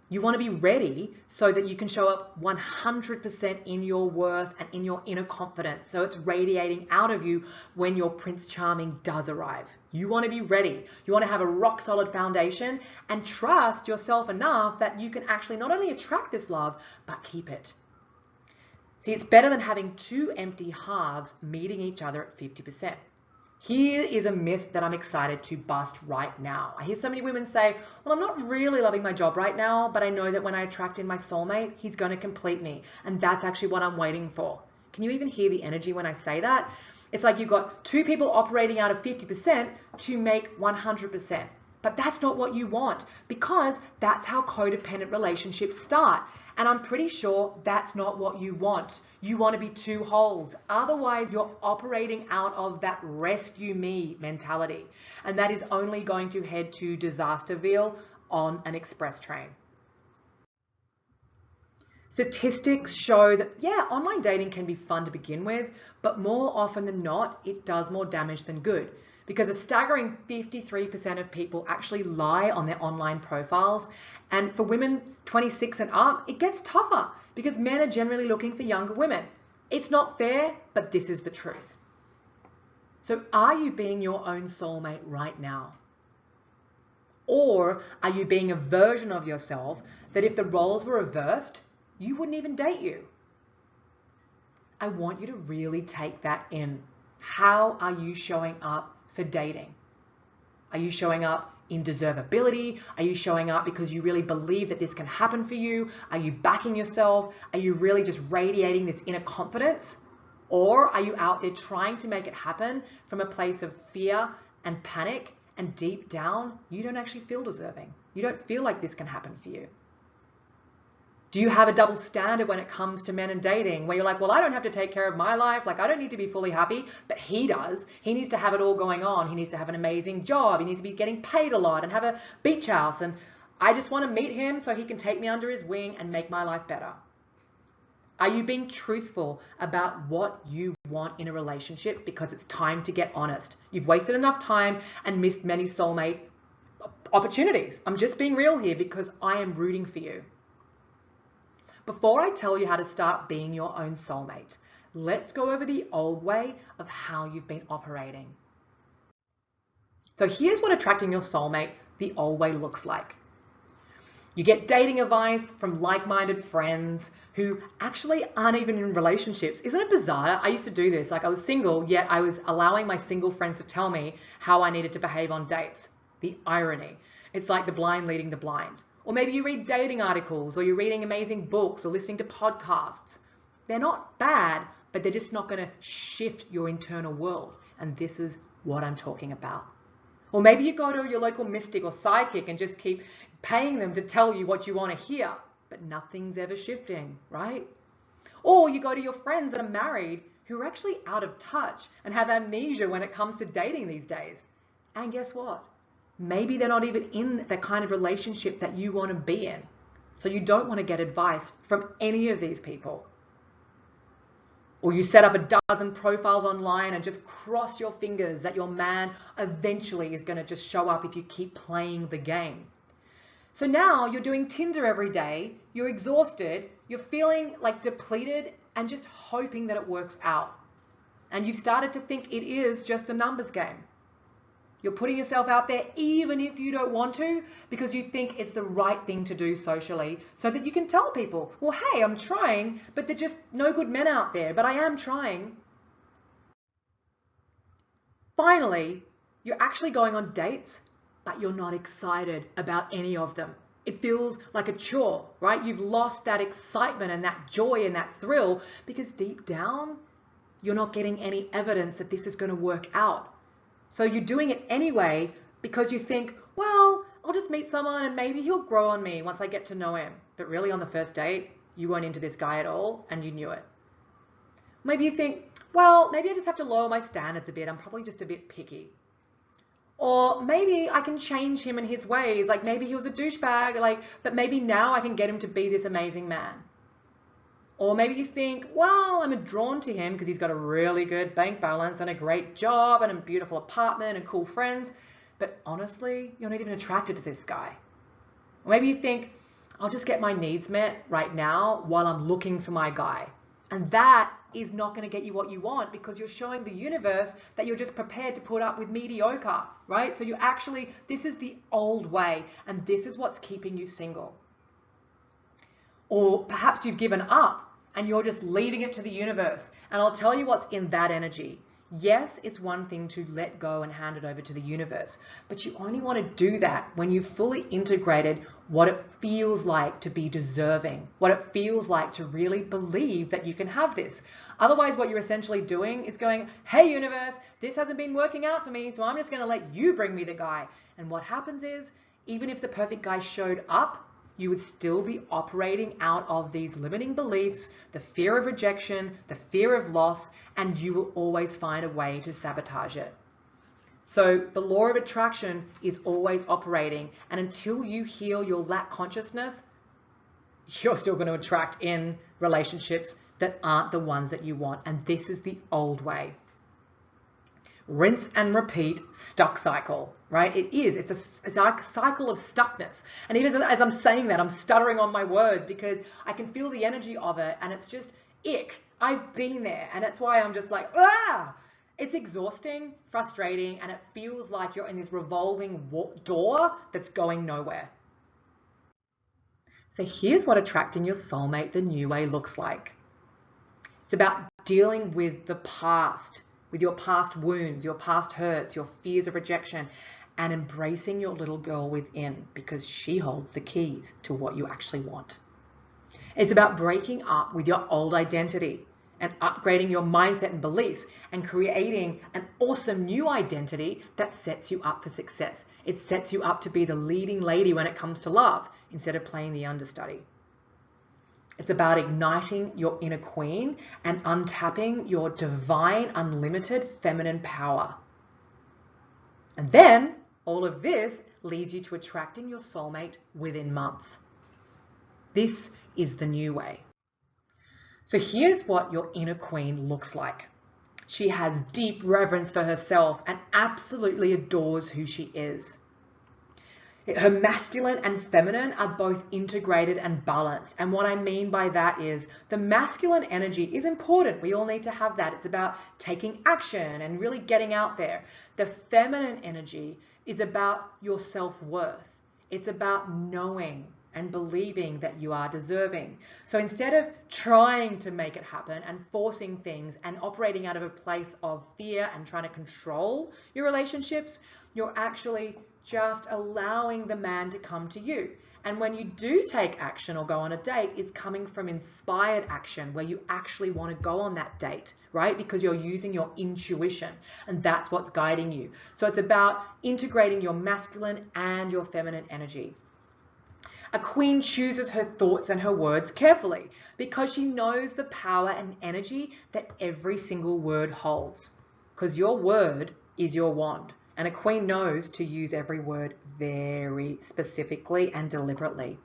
[SPEAKER 1] You want to be ready so that you can show up 100% in your worth and in your inner confidence, so it's radiating out of you when your Prince Charming does arrive. You want to be ready. You want to have a rock solid foundation and trust yourself enough that you can actually not only attract this love, but keep it. See, it's better than having two empty halves meeting each other at 50%. Here is a myth that I'm excited to bust right now. I hear so many women say, well, I'm not really loving my job right now, but I know that when I attract in my soulmate, he's going to complete me. And that's actually what I'm waiting for. Can you even hear the energy when I say that? It's like you've got two people operating out of 50% to make 100%. But that's not what you want, because that's how codependent relationships start. And I'm pretty sure that's not what you want. You want to be two wholes. Otherwise, you're operating out of that rescue me mentality. And that is only going to head to Disasterville on an express train. Statistics show that, yeah, online dating can be fun to begin with, but more often than not, it does more damage than good. Because a staggering 53% of people actually lie on their online profiles. And for women 26 and up, it gets tougher because men are generally looking for younger women. It's not fair, but this is the truth. So are you being your own soulmate right now? Or are you being a version of yourself that if the roles were reversed, you wouldn't even date you? I want you to really take that in. How are you showing up for dating? Are you showing up in deservability? Are you showing up because you really believe that this can happen for you? Are you backing yourself? Are you really just radiating this inner confidence? Or are you out there trying to make it happen from a place of fear and panic, and deep down, you don't actually feel deserving? You don't feel like this can happen for you. Do you have a double standard when it comes to men and dating, where you're like, well, I don't have to take care of my life. Like, I don't need to be fully happy, but he does. He needs to have it all going on. He needs to have an amazing job. He needs to be getting paid a lot and have a beach house. And I just want to meet him so he can take me under his wing and make my life better. Are you being truthful about what you want in a relationship? Because it's time to get honest. You've wasted enough time and missed many soulmate opportunities. I'm just being real here because I am rooting for you. before I tell you how to start being your own soulmate, let's go over the old way of how you've been operating. So here's what attracting your soulmate the old way looks like. You get dating advice from like-minded friends who actually aren't even in relationships. Isn't it bizarre? I used to do this. Like, I was single, yet I was allowing my single friends to tell me how I needed to behave on dates. The irony. It's like the blind leading the blind. Or maybe you read dating articles, or you're reading amazing books, or listening to podcasts. They're not bad, but they're just not going to shift your internal world. And this is what I'm talking about. Or maybe you go to your local mystic or psychic and just keep paying them to tell you what you want to hear, but nothing's ever shifting, right? Or you go to your friends that are married who are actually out of touch and have amnesia when it comes to dating these days. And guess what? Maybe they're not even in the kind of relationship that you want to be in. So you don't want to get advice from any of these people. Or you set up a dozen profiles online and just cross your fingers that your man eventually is going to just show up if you keep playing the game. So now you're doing Tinder every day, you're exhausted, you're feeling like depleted and just hoping that it works out. And you've started to think it is just a numbers game. You're putting yourself out there even if you don't want to, because you think it's the right thing to do socially, so that you can tell people, well, hey, I'm trying, but they're just no good men out there, but I am trying. Finally, you're actually going on dates, but you're not excited about any of them. It feels like a chore, right? You've lost that excitement and that joy and that thrill because deep down, you're not getting any evidence that this is going to work out. So you're doing it anyway because you think, well, I'll just meet someone and maybe he'll grow on me once I get to know him. But really on the first date, you weren't into this guy at all and you knew it. Maybe you think, well, maybe I just have to lower my standards a bit. I'm probably just a bit picky. Or maybe I can change him and his ways. Like maybe he was a douchebag, but maybe now I can get him to be this amazing man. Or maybe you think, well, I'm drawn to him because he's got a really good bank balance and a great job and a beautiful apartment and cool friends. But honestly, you're not even attracted to this guy. Or maybe you think, I'll just get my needs met right now while I'm looking for my guy. And that is not going to get you what you want because you're showing the universe that you're just prepared to put up with mediocre, right? So this is the old way and this is what's keeping you single. Or perhaps you've given up and you're just leaving it to the universe. And I'll tell you what's in that energy. Yes, it's one thing to let go and hand it over to the universe, but you only want to do that when you've fully integrated what it feels like to be deserving, what it feels like to really believe that you can have this. Otherwise, what you're essentially doing is going, hey, universe, this hasn't been working out for me, so I'm just going to let you bring me the guy. And what happens is, even if the perfect guy showed up, you would still be operating out of these limiting beliefs, the fear of rejection, the fear of loss, and you will always find a way to sabotage it. So the law of attraction is always operating, and until you heal your lack consciousness, you're still going to attract in relationships that aren't the ones that you want. And this is the old way. Rinse and repeat, stuck cycle, right? It is. It's a cycle of stuckness. And even as I'm saying that, I'm stuttering on my words because I can feel the energy of it and it's just ick. I've been there and that's why I'm just like, ah! It's exhausting, frustrating, and it feels like you're in this revolving door that's going nowhere. So here's what attracting your soulmate the new way looks like. It's about dealing with the past, with your past wounds, your past hurts, your fears of rejection, and embracing your little girl within because she holds the keys to what you actually want. It's about breaking up with your old identity and upgrading your mindset and beliefs and creating an awesome new identity that sets you up for success. It sets you up to be the leading lady when it comes to love instead of playing the understudy. It's about igniting your inner queen and untapping your divine, unlimited feminine power. And then all of this leads you to attracting your soulmate within months. This is the new way. So here's what your inner queen looks like. She has deep reverence for herself and absolutely adores who she is. Her masculine and feminine are both integrated and balanced. And what I mean by that is the masculine energy is important. We all need to have that. It's about taking action and really getting out there. The feminine energy is about your self-worth. It's about knowing and believing that you are deserving. So instead of trying to make it happen and forcing things and operating out of a place of fear and trying to control your relationships, you're actually just allowing the man to come to you. And when you do take action or go on a date, it's coming from inspired action where you actually want to go on that date, right? Because you're using your intuition and that's what's guiding you. So it's about integrating your masculine and your feminine energy. A queen chooses her thoughts and her words carefully because she knows the power and energy that every single word holds. Because your word is your wand. And a queen knows to use every word very specifically and deliberately.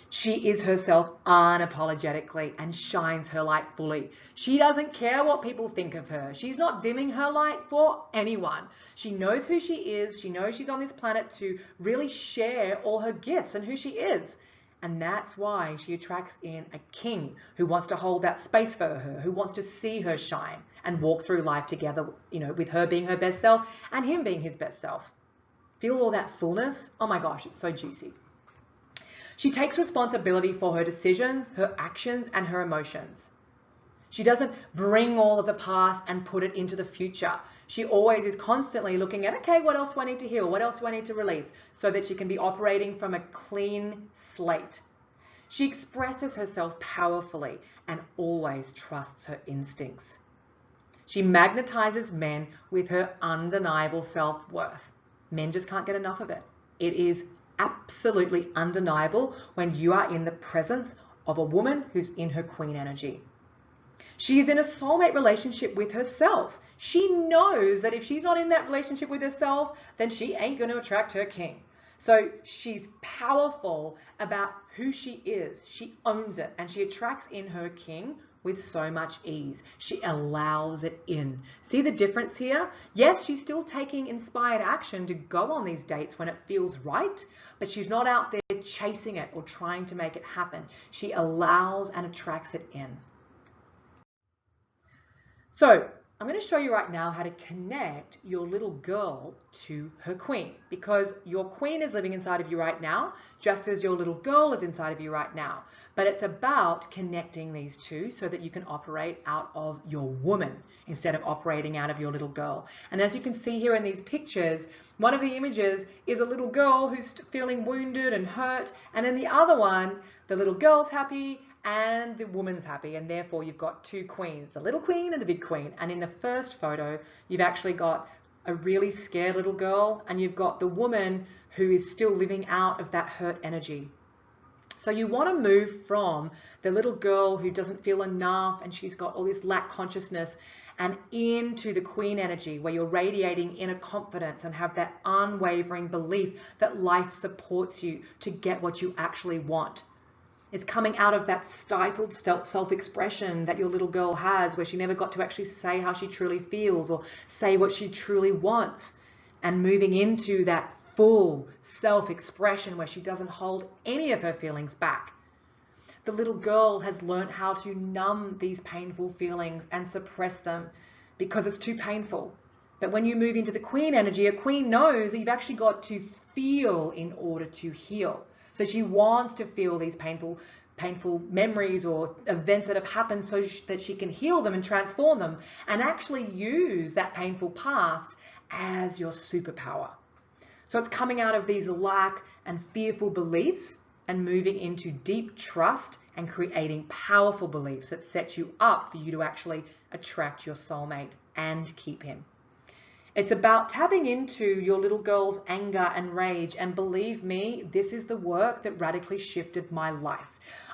[SPEAKER 1] She is herself unapologetically and shines her light fully. She doesn't care what people think of her. She's not dimming her light for anyone. She knows who she is. She knows she's on this planet to really share all her gifts and who she is. And that's why she attracts in a king who wants to hold that space for her, who wants to see her shine and walk through life together, with her being her best self and him being his best self. Feel all that fullness? Oh my gosh, it's so juicy. She takes responsibility for her decisions, her actions, and her emotions. She doesn't bring all of the past and put it into the future. She always is constantly looking at, okay, what else do I need to heal? What else do I need to release? So that she can be operating from a clean slate. She expresses herself powerfully and always trusts her instincts. She magnetizes men with her undeniable self-worth. Men just can't get enough of it. It is absolutely undeniable when you are in the presence of a woman who's in her queen energy. She is in a soulmate relationship with herself. She knows that if she's not in that relationship with herself, then she ain't going to attract her king. So she's powerful about who she is. She owns it and she attracts in her king with so much ease. She allows it in. See the difference here? Yes, she's still taking inspired action to go on these dates when it feels right, but she's not out there chasing it or trying to make it happen. She allows and attracts it in. So I'm going to show you right now how to connect your little girl to her queen, because your queen is living inside of you right now, just as your little girl is inside of you right now. But it's about connecting these two so that you can operate out of your woman instead of operating out of your little girl. And as you can see here in these pictures, one of the images is a little girl who's feeling wounded and hurt, and in the other one, the little girl's happy and the woman's happy, and therefore you've got two queens, the little queen and the big queen. And in the first photo, you've actually got a really scared little girl, and you've got the woman who is still living out of that hurt energy. So you want to move from the little girl who doesn't feel enough and she's got all this lack consciousness and into the queen energy where you're radiating inner confidence and have that unwavering belief that life supports you to get what you actually want. It's coming out of that stifled self-expression that your little girl has, where she never got to actually say how she truly feels or say what she truly wants, and moving into that full self-expression where she doesn't hold any of her feelings back. The little girl has learned how to numb these painful feelings and suppress them because it's too painful. But when you move into the queen energy, a queen knows that you've actually got to feel in order to heal. So she wants to feel these painful memories or events that have happened so that she can heal them and transform them and actually use that painful past as your superpower. So it's coming out of these lack and fearful beliefs and moving into deep trust and creating powerful beliefs that set you up for you to actually attract your soulmate and keep him. It's about tapping into your little girl's anger and rage, and believe me, this is the work that radically shifted my life.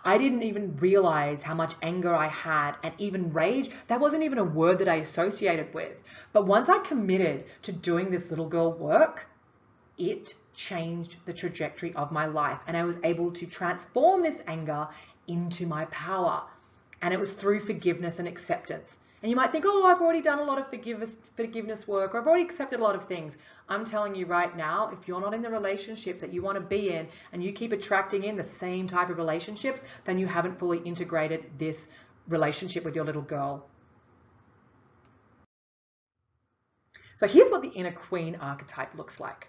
[SPEAKER 1] I didn't even realize how much anger I had, and even rage, that wasn't even a word that I associated with. But once I committed to doing this little girl work, it changed the trajectory of my life, and I was able to transform this anger into my power. And it was through forgiveness and acceptance. And you might think, oh, I've already done a lot of forgiveness work, or I've already accepted a lot of things. I'm telling you right now, if you're not in the relationship that you want to be in and you keep attracting in the same type of relationships, then you haven't fully integrated this relationship with your little girl. So here's what the inner queen archetype looks like.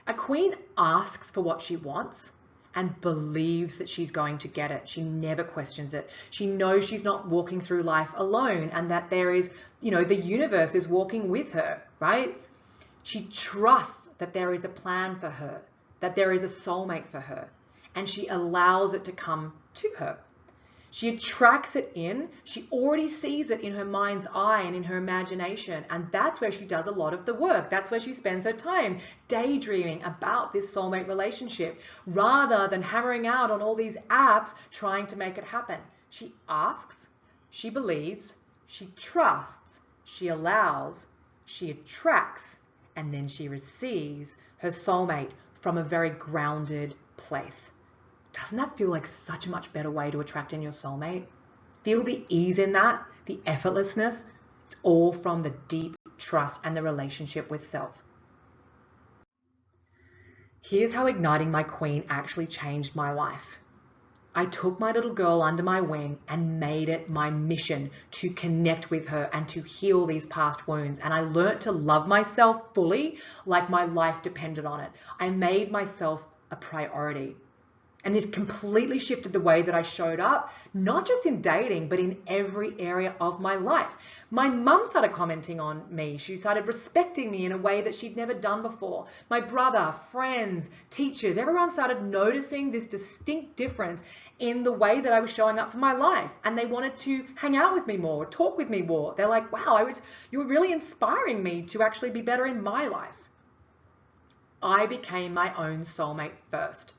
[SPEAKER 1] A queen asks for what she wants and believes that she's going to get it. She never questions it. She knows she's not walking through life alone and that there is, the universe is walking with her, right? She trusts that there is a plan for her, that there is a soulmate for her, and she allows it to come to her. She attracts it in. She already sees it in her mind's eye and in her imagination. And that's where she does a lot of the work. That's where she spends her time daydreaming about this soulmate relationship rather than hammering out on all these apps trying to make it happen. She asks, she believes, she trusts, she allows, she attracts, and then she receives her soulmate from a very grounded place. Doesn't that feel like such a much better way to attract in your soulmate? Feel the ease in that, the effortlessness. It's all from the deep trust and the relationship with self. Here's how igniting my queen actually changed my life. I took my little girl under my wing and made it my mission to connect with her and to heal these past wounds. And I learned to love myself fully, like my life depended on it. I made myself a priority. And this completely shifted the way that I showed up, not just in dating, but in every area of my life. My mum started commenting on me. She started respecting me in a way that she'd never done before. My brother, friends, teachers, everyone started noticing this distinct difference in the way that I was showing up for my life. And they wanted to hang out with me more, talk with me more. They're like, wow, you were really inspiring me to actually be better in my life. I became my own soulmate first.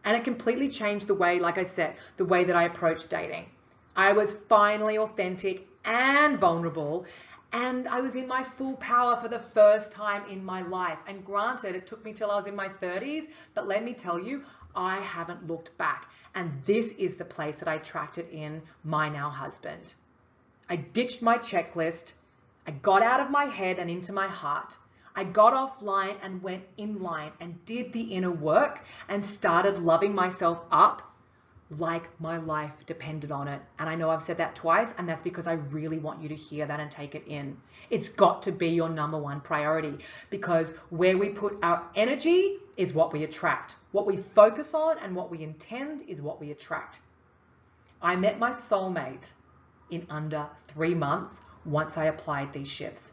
[SPEAKER 1] And it completely changed the way, like I said, the way that I approached dating. I was finally authentic and vulnerable, and I was in my full power for the first time in my life. And granted, it took me till I was in my 30s, but let me tell you, I haven't looked back. And this is the place that I attracted in my now husband. I ditched my checklist. I got out of my head and into my heart. I got offline and went inline and did the inner work and started loving myself up like my life depended on it. And I know I've said that twice, and that's because I really want you to hear that and take it in. It's got to be your number one priority, because where we put our energy is what we attract. What we focus on and what we intend is what we attract. I met my soulmate in under 3 months once I applied these shifts.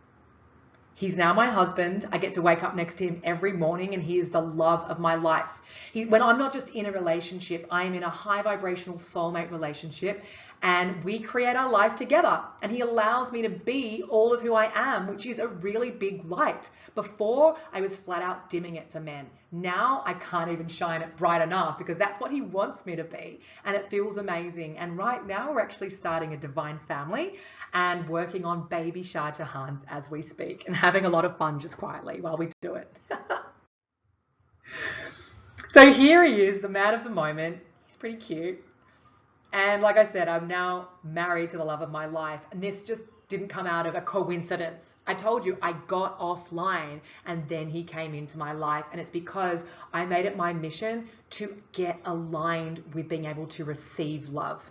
[SPEAKER 1] He's now my husband. I get to wake up next to him every morning, and he is the love of my life. When I'm not just in a relationship, I am in a high vibrational soulmate relationship, and we create our life together. And he allows me to be all of who I am, which is a really big light. Before, I was flat out dimming it for men. Now I can't even shine it bright enough, because that's what he wants me to be. And it feels amazing. And right now we're actually starting a divine family and working on baby Shah Jahans as we speak, and having a lot of fun just quietly while we do it. So here he is, the man of the moment. He's pretty cute. And like I said, I'm now married to the love of my life. And this just didn't come out of a coincidence. I told you I got offline and then he came into my life. And it's because I made it my mission to get aligned with being able to receive love.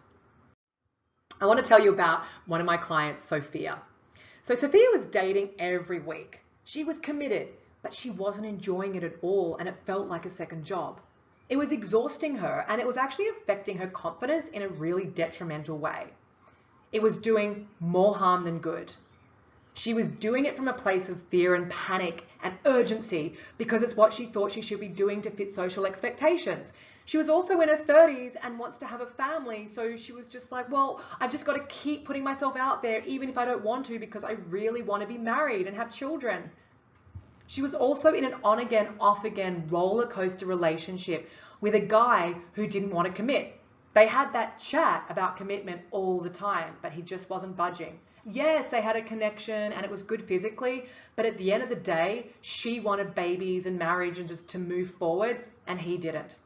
[SPEAKER 1] I want to tell you about one of my clients, Sophia. So Sophia was dating every week. She was committed, but she wasn't enjoying it at all. And it felt like a second job. It was exhausting her, and it was actually affecting her confidence in a really detrimental way. It was doing more harm than good. She was doing it from a place of fear and panic and urgency because it's what she thought she should be doing to fit social expectations. She was also in her 30s and wants to have a family, so she was just like, well, I've just got to keep putting myself out there even if I don't want to, because I really want to be married and have children. She was also in an on-again, off-again roller coaster relationship with a guy who didn't want to commit. They had that chat about commitment all the time, but he just wasn't budging. Yes, they had a connection and it was good physically, but at the end of the day, she wanted babies and marriage and just to move forward, and he didn't.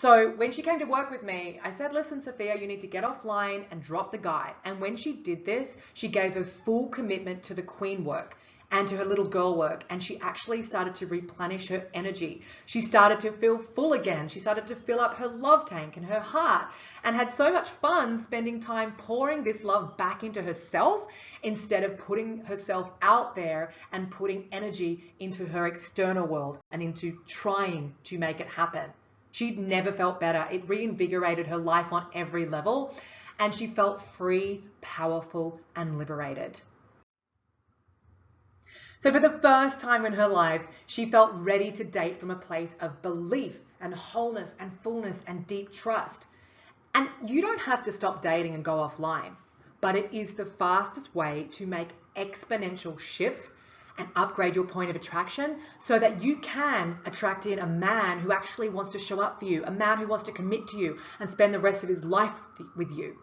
[SPEAKER 1] So when she came to work with me, I said, listen, Sophia, you need to get offline and drop the guy. And when she did this, she gave her full commitment to the queen work and to her little girl work. And she actually started to replenish her energy. She started to feel full again. She started to fill up her love tank and her heart, and had so much fun spending time pouring this love back into herself instead of putting herself out there and putting energy into her external world and into trying to make it happen. She'd never felt better. It reinvigorated her life on every level, and she felt free, powerful, and liberated. So for the first time in her life, she felt ready to date from a place of belief and wholeness and fullness and deep trust. And you don't have to stop dating and go offline, but it is the fastest way to make exponential shifts and upgrade your point of attraction so that you can attract in a man who actually wants to show up for you, a man who wants to commit to you and spend the rest of his life with you.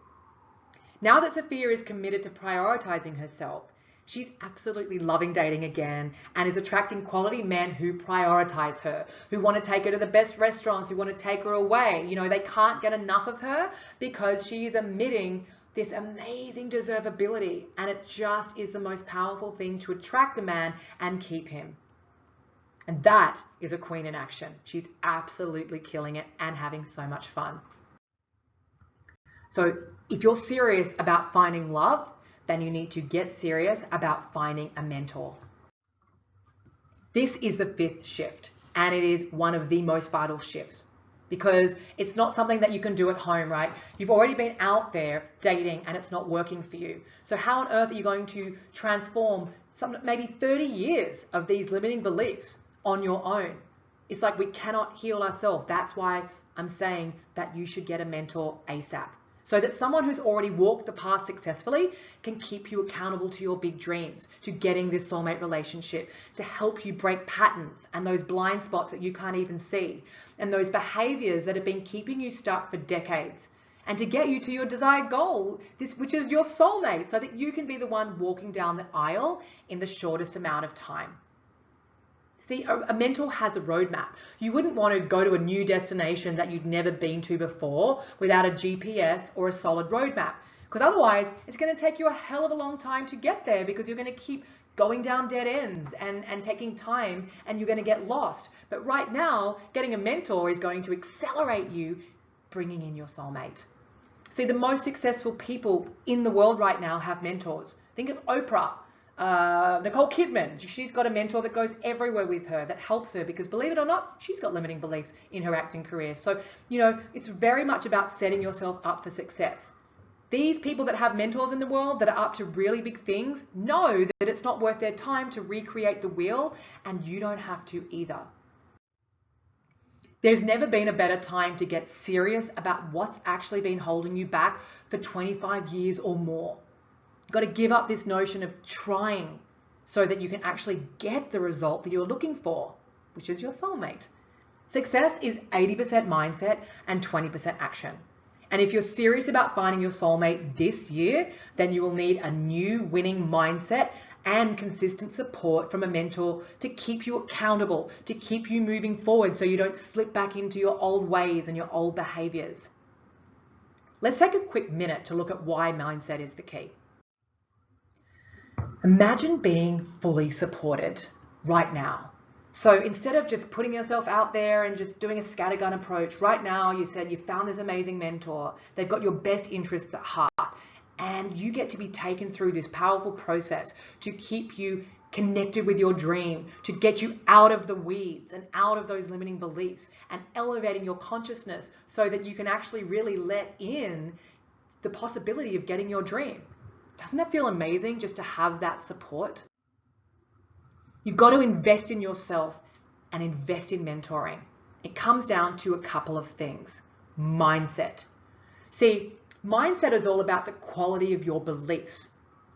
[SPEAKER 1] Now that Sophia is committed to prioritizing herself, she's absolutely loving dating again and is attracting quality men who prioritize her, who want to take her to the best restaurants, who want to take her away. You know, they can't get enough of her because she is emitting this amazing deservability, and it just is the most powerful thing to attract a man and keep him. And that is a queen in action. She's absolutely killing it and having so much fun. So if you're serious about finding love, then you need to get serious about finding a mentor. This is the 5th shift, and it is one of the most vital shifts, because it's not something that you can do at home, right? You've already been out there dating and it's not working for you. So how on earth are you going to transform maybe 30 years of these limiting beliefs on your own? It's like we cannot heal ourselves. That's why I'm saying that you should get a mentor ASAP, so that someone who's already walked the path successfully can keep you accountable to your big dreams, to getting this soulmate relationship, to help you break patterns and those blind spots that you can't even see, and those behaviors that have been keeping you stuck for decades, and to get you to your desired goal, which is your soulmate, so that you can be the one walking down the aisle in the shortest amount of time. See, a mentor has a roadmap. You wouldn't want to go to a new destination that you'd never been to before without a GPS or a solid roadmap, because otherwise it's going to take you a hell of a long time to get there, because you're going to keep going down dead ends and taking time, and you're going to get lost. But right now, getting a mentor is going to accelerate you bringing in your soulmate. See, the most successful people in the world right now have mentors. Think of Oprah. Nicole Kidman, she's got a mentor that goes everywhere with her, that helps her, because believe it or not, she's got limiting beliefs in her acting career. So, you know, it's very much about setting yourself up for success. These people that have mentors in the world that are up to really big things know that it's not worth their time to recreate the wheel, and you don't have to either. There's never been a better time to get serious about what's actually been holding you back for 25 years or more. You've got to give up this notion of trying so that you can actually get the result that you're looking for, which is your soulmate. Success is 80% mindset and 20% action. And if you're serious about finding your soulmate this year, then you will need a new winning mindset and consistent support from a mentor to keep you accountable, to keep you moving forward so you don't slip back into your old ways and your old behaviors. Let's take a quick minute to look at why mindset is the key. Imagine being fully supported right now. So instead of just putting yourself out there and just doing a scattergun approach, right now you said you found this amazing mentor, they've got your best interests at heart, and you get to be taken through this powerful process to keep you connected with your dream, to get you out of the weeds and out of those limiting beliefs and elevating your consciousness so that you can actually really let in the possibility of getting your dream. Doesn't that feel amazing just to have that support? You've got to invest in yourself and invest in mentoring. It comes down to a couple of things. Mindset. See, mindset is all about the quality of your beliefs.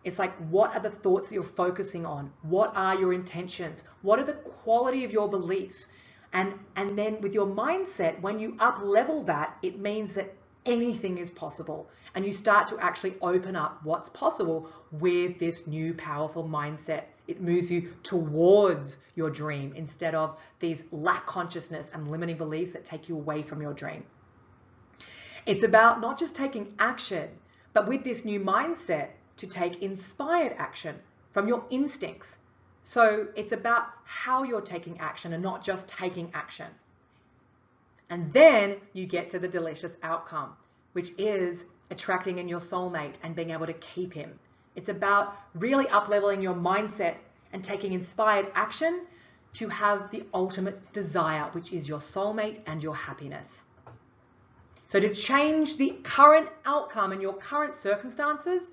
[SPEAKER 1] It's like, what are the thoughts that you're focusing on? What are your intentions? What are the quality of your beliefs? And then with your mindset, when you up level that, it means that anything is possible. And you start to actually open up what's possible with this new powerful mindset. It moves you towards your dream instead of these lack consciousness and limiting beliefs that take you away from your dream. It's about not just taking action, but with this new mindset to take inspired action from your instincts. So it's about how you're taking action and not just taking action. And then you get to the delicious outcome, which is attracting in your soulmate and being able to keep him. It's about really up-leveling your mindset and taking inspired action to have the ultimate desire, which is your soulmate and your happiness. So to change the current outcome and your current circumstances,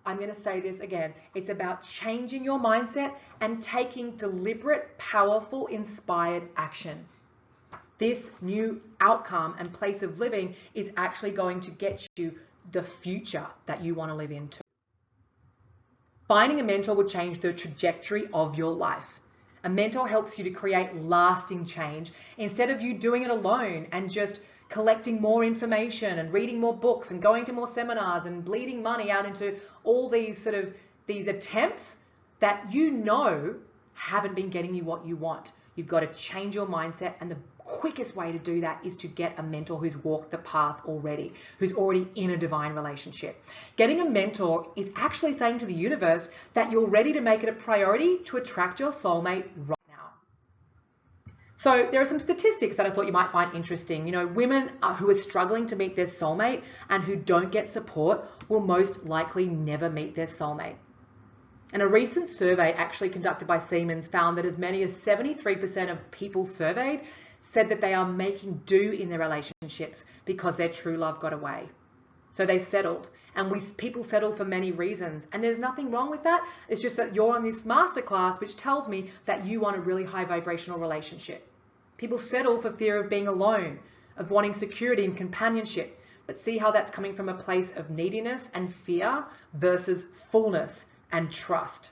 [SPEAKER 1] I'm going to say this again. It's about changing your mindset and taking deliberate, powerful, inspired action. This new outcome and place of living is actually going to get you the future that you want to live into. Finding a mentor will change the trajectory of your life. A mentor helps you to create lasting change instead of you doing it alone and just collecting more information and reading more books and going to more seminars and bleeding money out into all these these attempts that you know haven't been getting you what you want. You've got to change your mindset, and the quickest way to do that is to get a mentor who's walked the path already, who's already in a divine relationship. Getting a mentor is actually saying to the universe that you're ready to make it a priority to attract your soulmate right now. So there are some statistics that I thought you might find interesting. You know, women who are struggling to meet their soulmate and who don't get support will most likely never meet their soulmate. And a recent survey actually conducted by Siemens found that as many as 73% of people surveyed said that they are making do in their relationships because their true love got away. So they settled, and people settle for many reasons, and there's nothing wrong with that. It's just that you're on this masterclass, which tells me that you want a really high vibrational relationship. People settle for fear of being alone, of wanting security and companionship, but see how that's coming from a place of neediness and fear versus fullness and trust.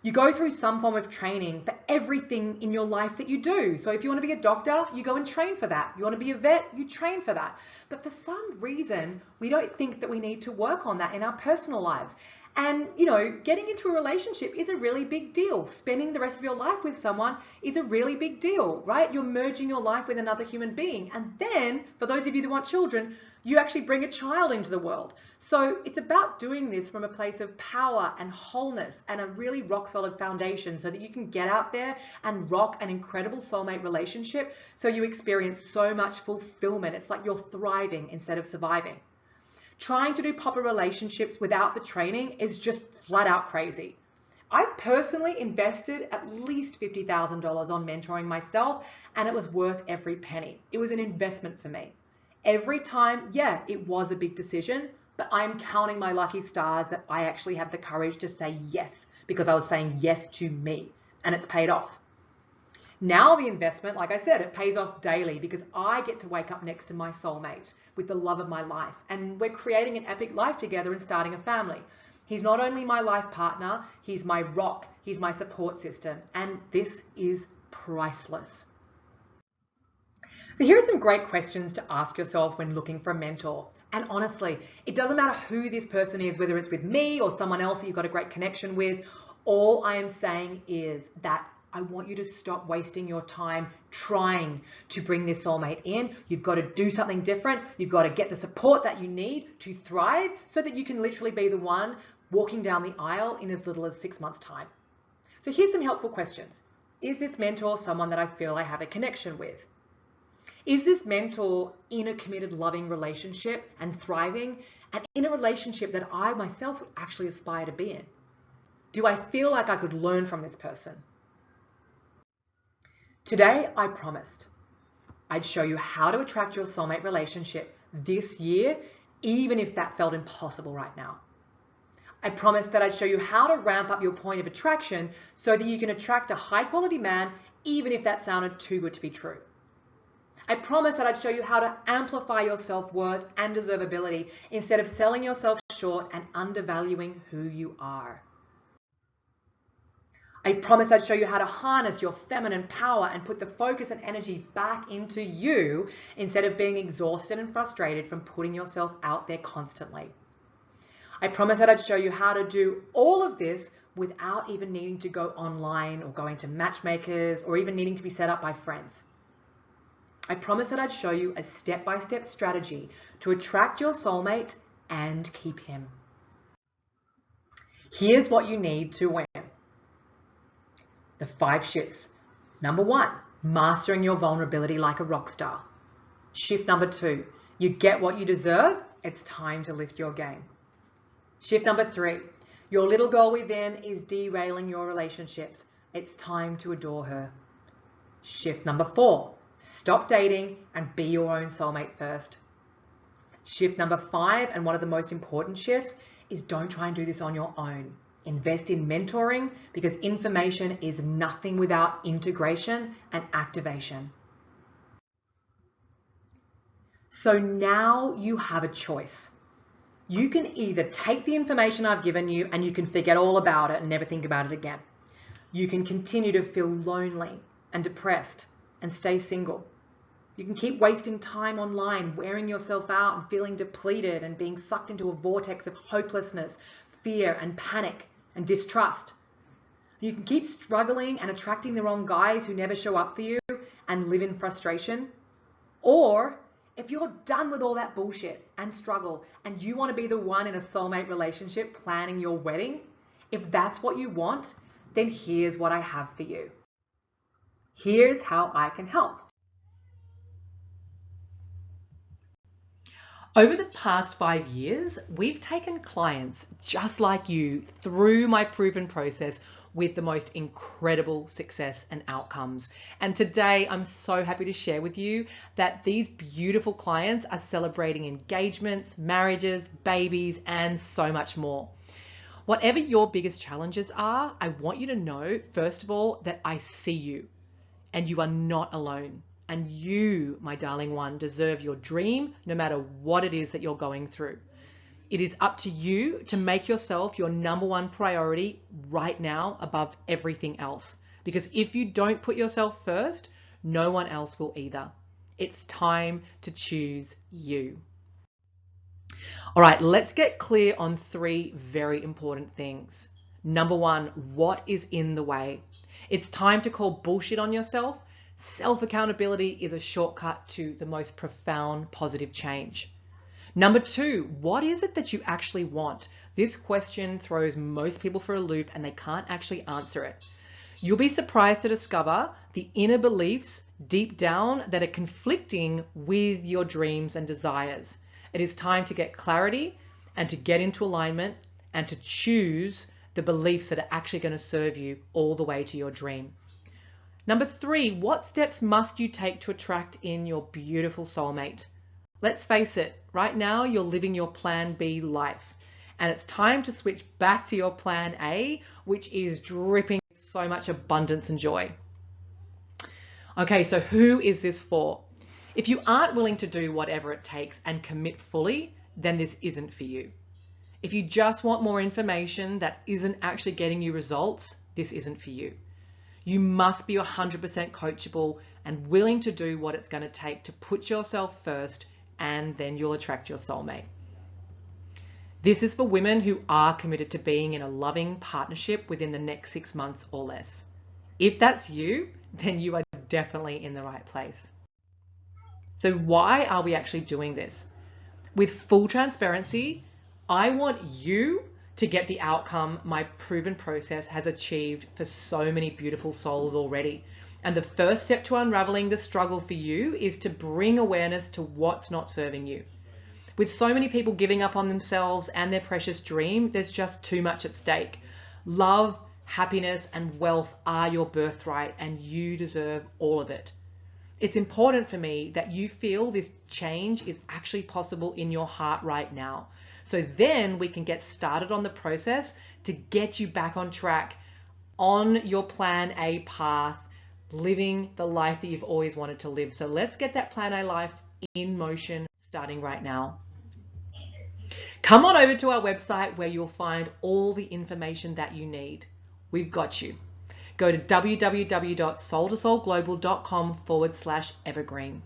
[SPEAKER 1] You go through some form of training for everything in your life that you do. So if you want to be a doctor, you go and train for that. You want to be a vet, you train for that. But for some reason, we don't think that we need to work on that in our personal lives. And, you know, getting into a relationship is a really big deal. Spending the rest of your life with someone is a really big deal, right? You're merging your life with another human being. And then, for those of you that want children, you actually bring a child into the world. So it's about doing this from a place of power and wholeness and a really rock solid foundation so that you can get out there and rock an incredible soulmate relationship so you experience so much fulfillment. It's like you're thriving instead of surviving. Trying to do proper relationships without the training is just flat out crazy. I've personally invested at least $50,000 on mentoring myself, and it was worth every penny. It was an investment for me. Every time, yeah, it was a big decision, but I'm counting my lucky stars that I actually had the courage to say yes, because I was saying yes to me, and it's paid off. Now the investment, like I said, it pays off daily because I get to wake up next to my soulmate with the love of my life, and we're creating an epic life together and starting a family. He's not only my life partner, he's my rock, he's my support system, and this is priceless. So here are some great questions to ask yourself when looking for a mentor. And honestly, it doesn't matter who this person is, whether it's with me or someone else that you've got a great connection with. All I am saying is that I want you to stop wasting your time trying to bring this soulmate in. You've got to do something different. You've got to get the support that you need to thrive so that you can literally be the one walking down the aisle in as little as 6 months' time. So here's some helpful questions. Is this mentor someone that I feel I have a connection with? Is this mentor in a committed, loving relationship and thriving, and in a relationship that I myself would actually aspire to be in? Do I feel like I could learn from this person? Today, I promised I'd show you how to attract your soulmate relationship this year, even if that felt impossible right now. I promised that I'd show you how to ramp up your point of attraction so that you can attract a high-quality man, even if that sounded too good to be true. I promised that I'd show you how to amplify your self-worth and deservability instead of selling yourself short and undervaluing who you are. I promised I'd show you how to harness your feminine power and put the focus and energy back into you instead of being exhausted and frustrated from putting yourself out there constantly. I promised that I'd show you how to do all of this without even needing to go online or going to matchmakers or even needing to be set up by friends. I promised that I'd show you a step-by-step strategy to attract your soulmate and keep him. Here's what you need to win. The 5 shifts. Number 1, mastering your vulnerability like a rock star. Shift number 2, you get what you deserve. It's time to lift your game. Shift number 3, your little girl within is derailing your relationships. It's time to adore her. Shift number 4, stop dating and be your own soulmate first. Shift number 5, and one of the most important shifts, is don't try and do this on your own. Invest in mentoring because information is nothing without integration and activation. So now you have a choice. You can either take the information I've given you and you can forget all about it and never think about it again. You can continue to feel lonely and depressed and stay single. You can keep wasting time online, wearing yourself out and feeling depleted and being sucked into a vortex of hopelessness, fear and panic and distrust. You can keep struggling and attracting the wrong guys who never show up for you and live in frustration. Or if you're done with all that bullshit and struggle and you want to be the one in a soulmate relationship planning your wedding, if that's what you want, then here's what I have for you. Here's how I can help. Over the past 5 years, we've taken clients just like you through my proven process with the most incredible success and outcomes. And today I'm so happy to share with you that these beautiful clients are celebrating engagements, marriages, babies, and so much more. Whatever your biggest challenges are, I want you to know, first of all, that I see you and you are not alone. And you, my darling one, deserve your dream no matter what it is that you're going through. It is up to you to make yourself your number 1 priority right now above everything else. Because if you don't put yourself first, no one else will either. It's time to choose you. All right, let's get clear on 3 very important things. Number 1, what is in the way? It's time to call bullshit on yourself. Self-accountability is a shortcut to the most profound positive change. Number 2, what is it that you actually want? This question throws most people for a loop and they can't actually answer it. You'll be surprised to discover the inner beliefs deep down that are conflicting with your dreams and desires. It is time to get clarity and to get into alignment and to choose the beliefs that are actually going to serve you all the way to your dream. Number 3, what steps must you take to attract in your beautiful soulmate? Let's face it, right now you're living your plan B life, and it's time to switch back to your plan A, which is dripping with so much abundance and joy. Okay, so who is this for? If you aren't willing to do whatever it takes and commit fully, then this isn't for you. If you just want more information that isn't actually getting you results, this isn't for you. You must be 100% coachable and willing to do what it's going to take to put yourself first, and then you'll attract your soulmate. This is for women who are committed to being in a loving partnership within the next 6 months or less. If that's you, then you are definitely in the right place. So why are we actually doing this? With full transparency, I want you to get the outcome my proven process has achieved for so many beautiful souls already. And the first step to unraveling the struggle for you is to bring awareness to what's not serving you. With so many people giving up on themselves and their precious dream, there's just too much at stake. Love, happiness, and wealth are your birthright, and you deserve all of it. It's important for me that you feel this change is actually possible in your heart right now. So then we can get started on the process to get you back on track on your plan A path, living the life that you've always wanted to live. So let's get that plan A life in motion starting right now. Come on over to our website where you'll find all the information that you need. We've got you. Go to www.soul2soulglobal.com/evergreen.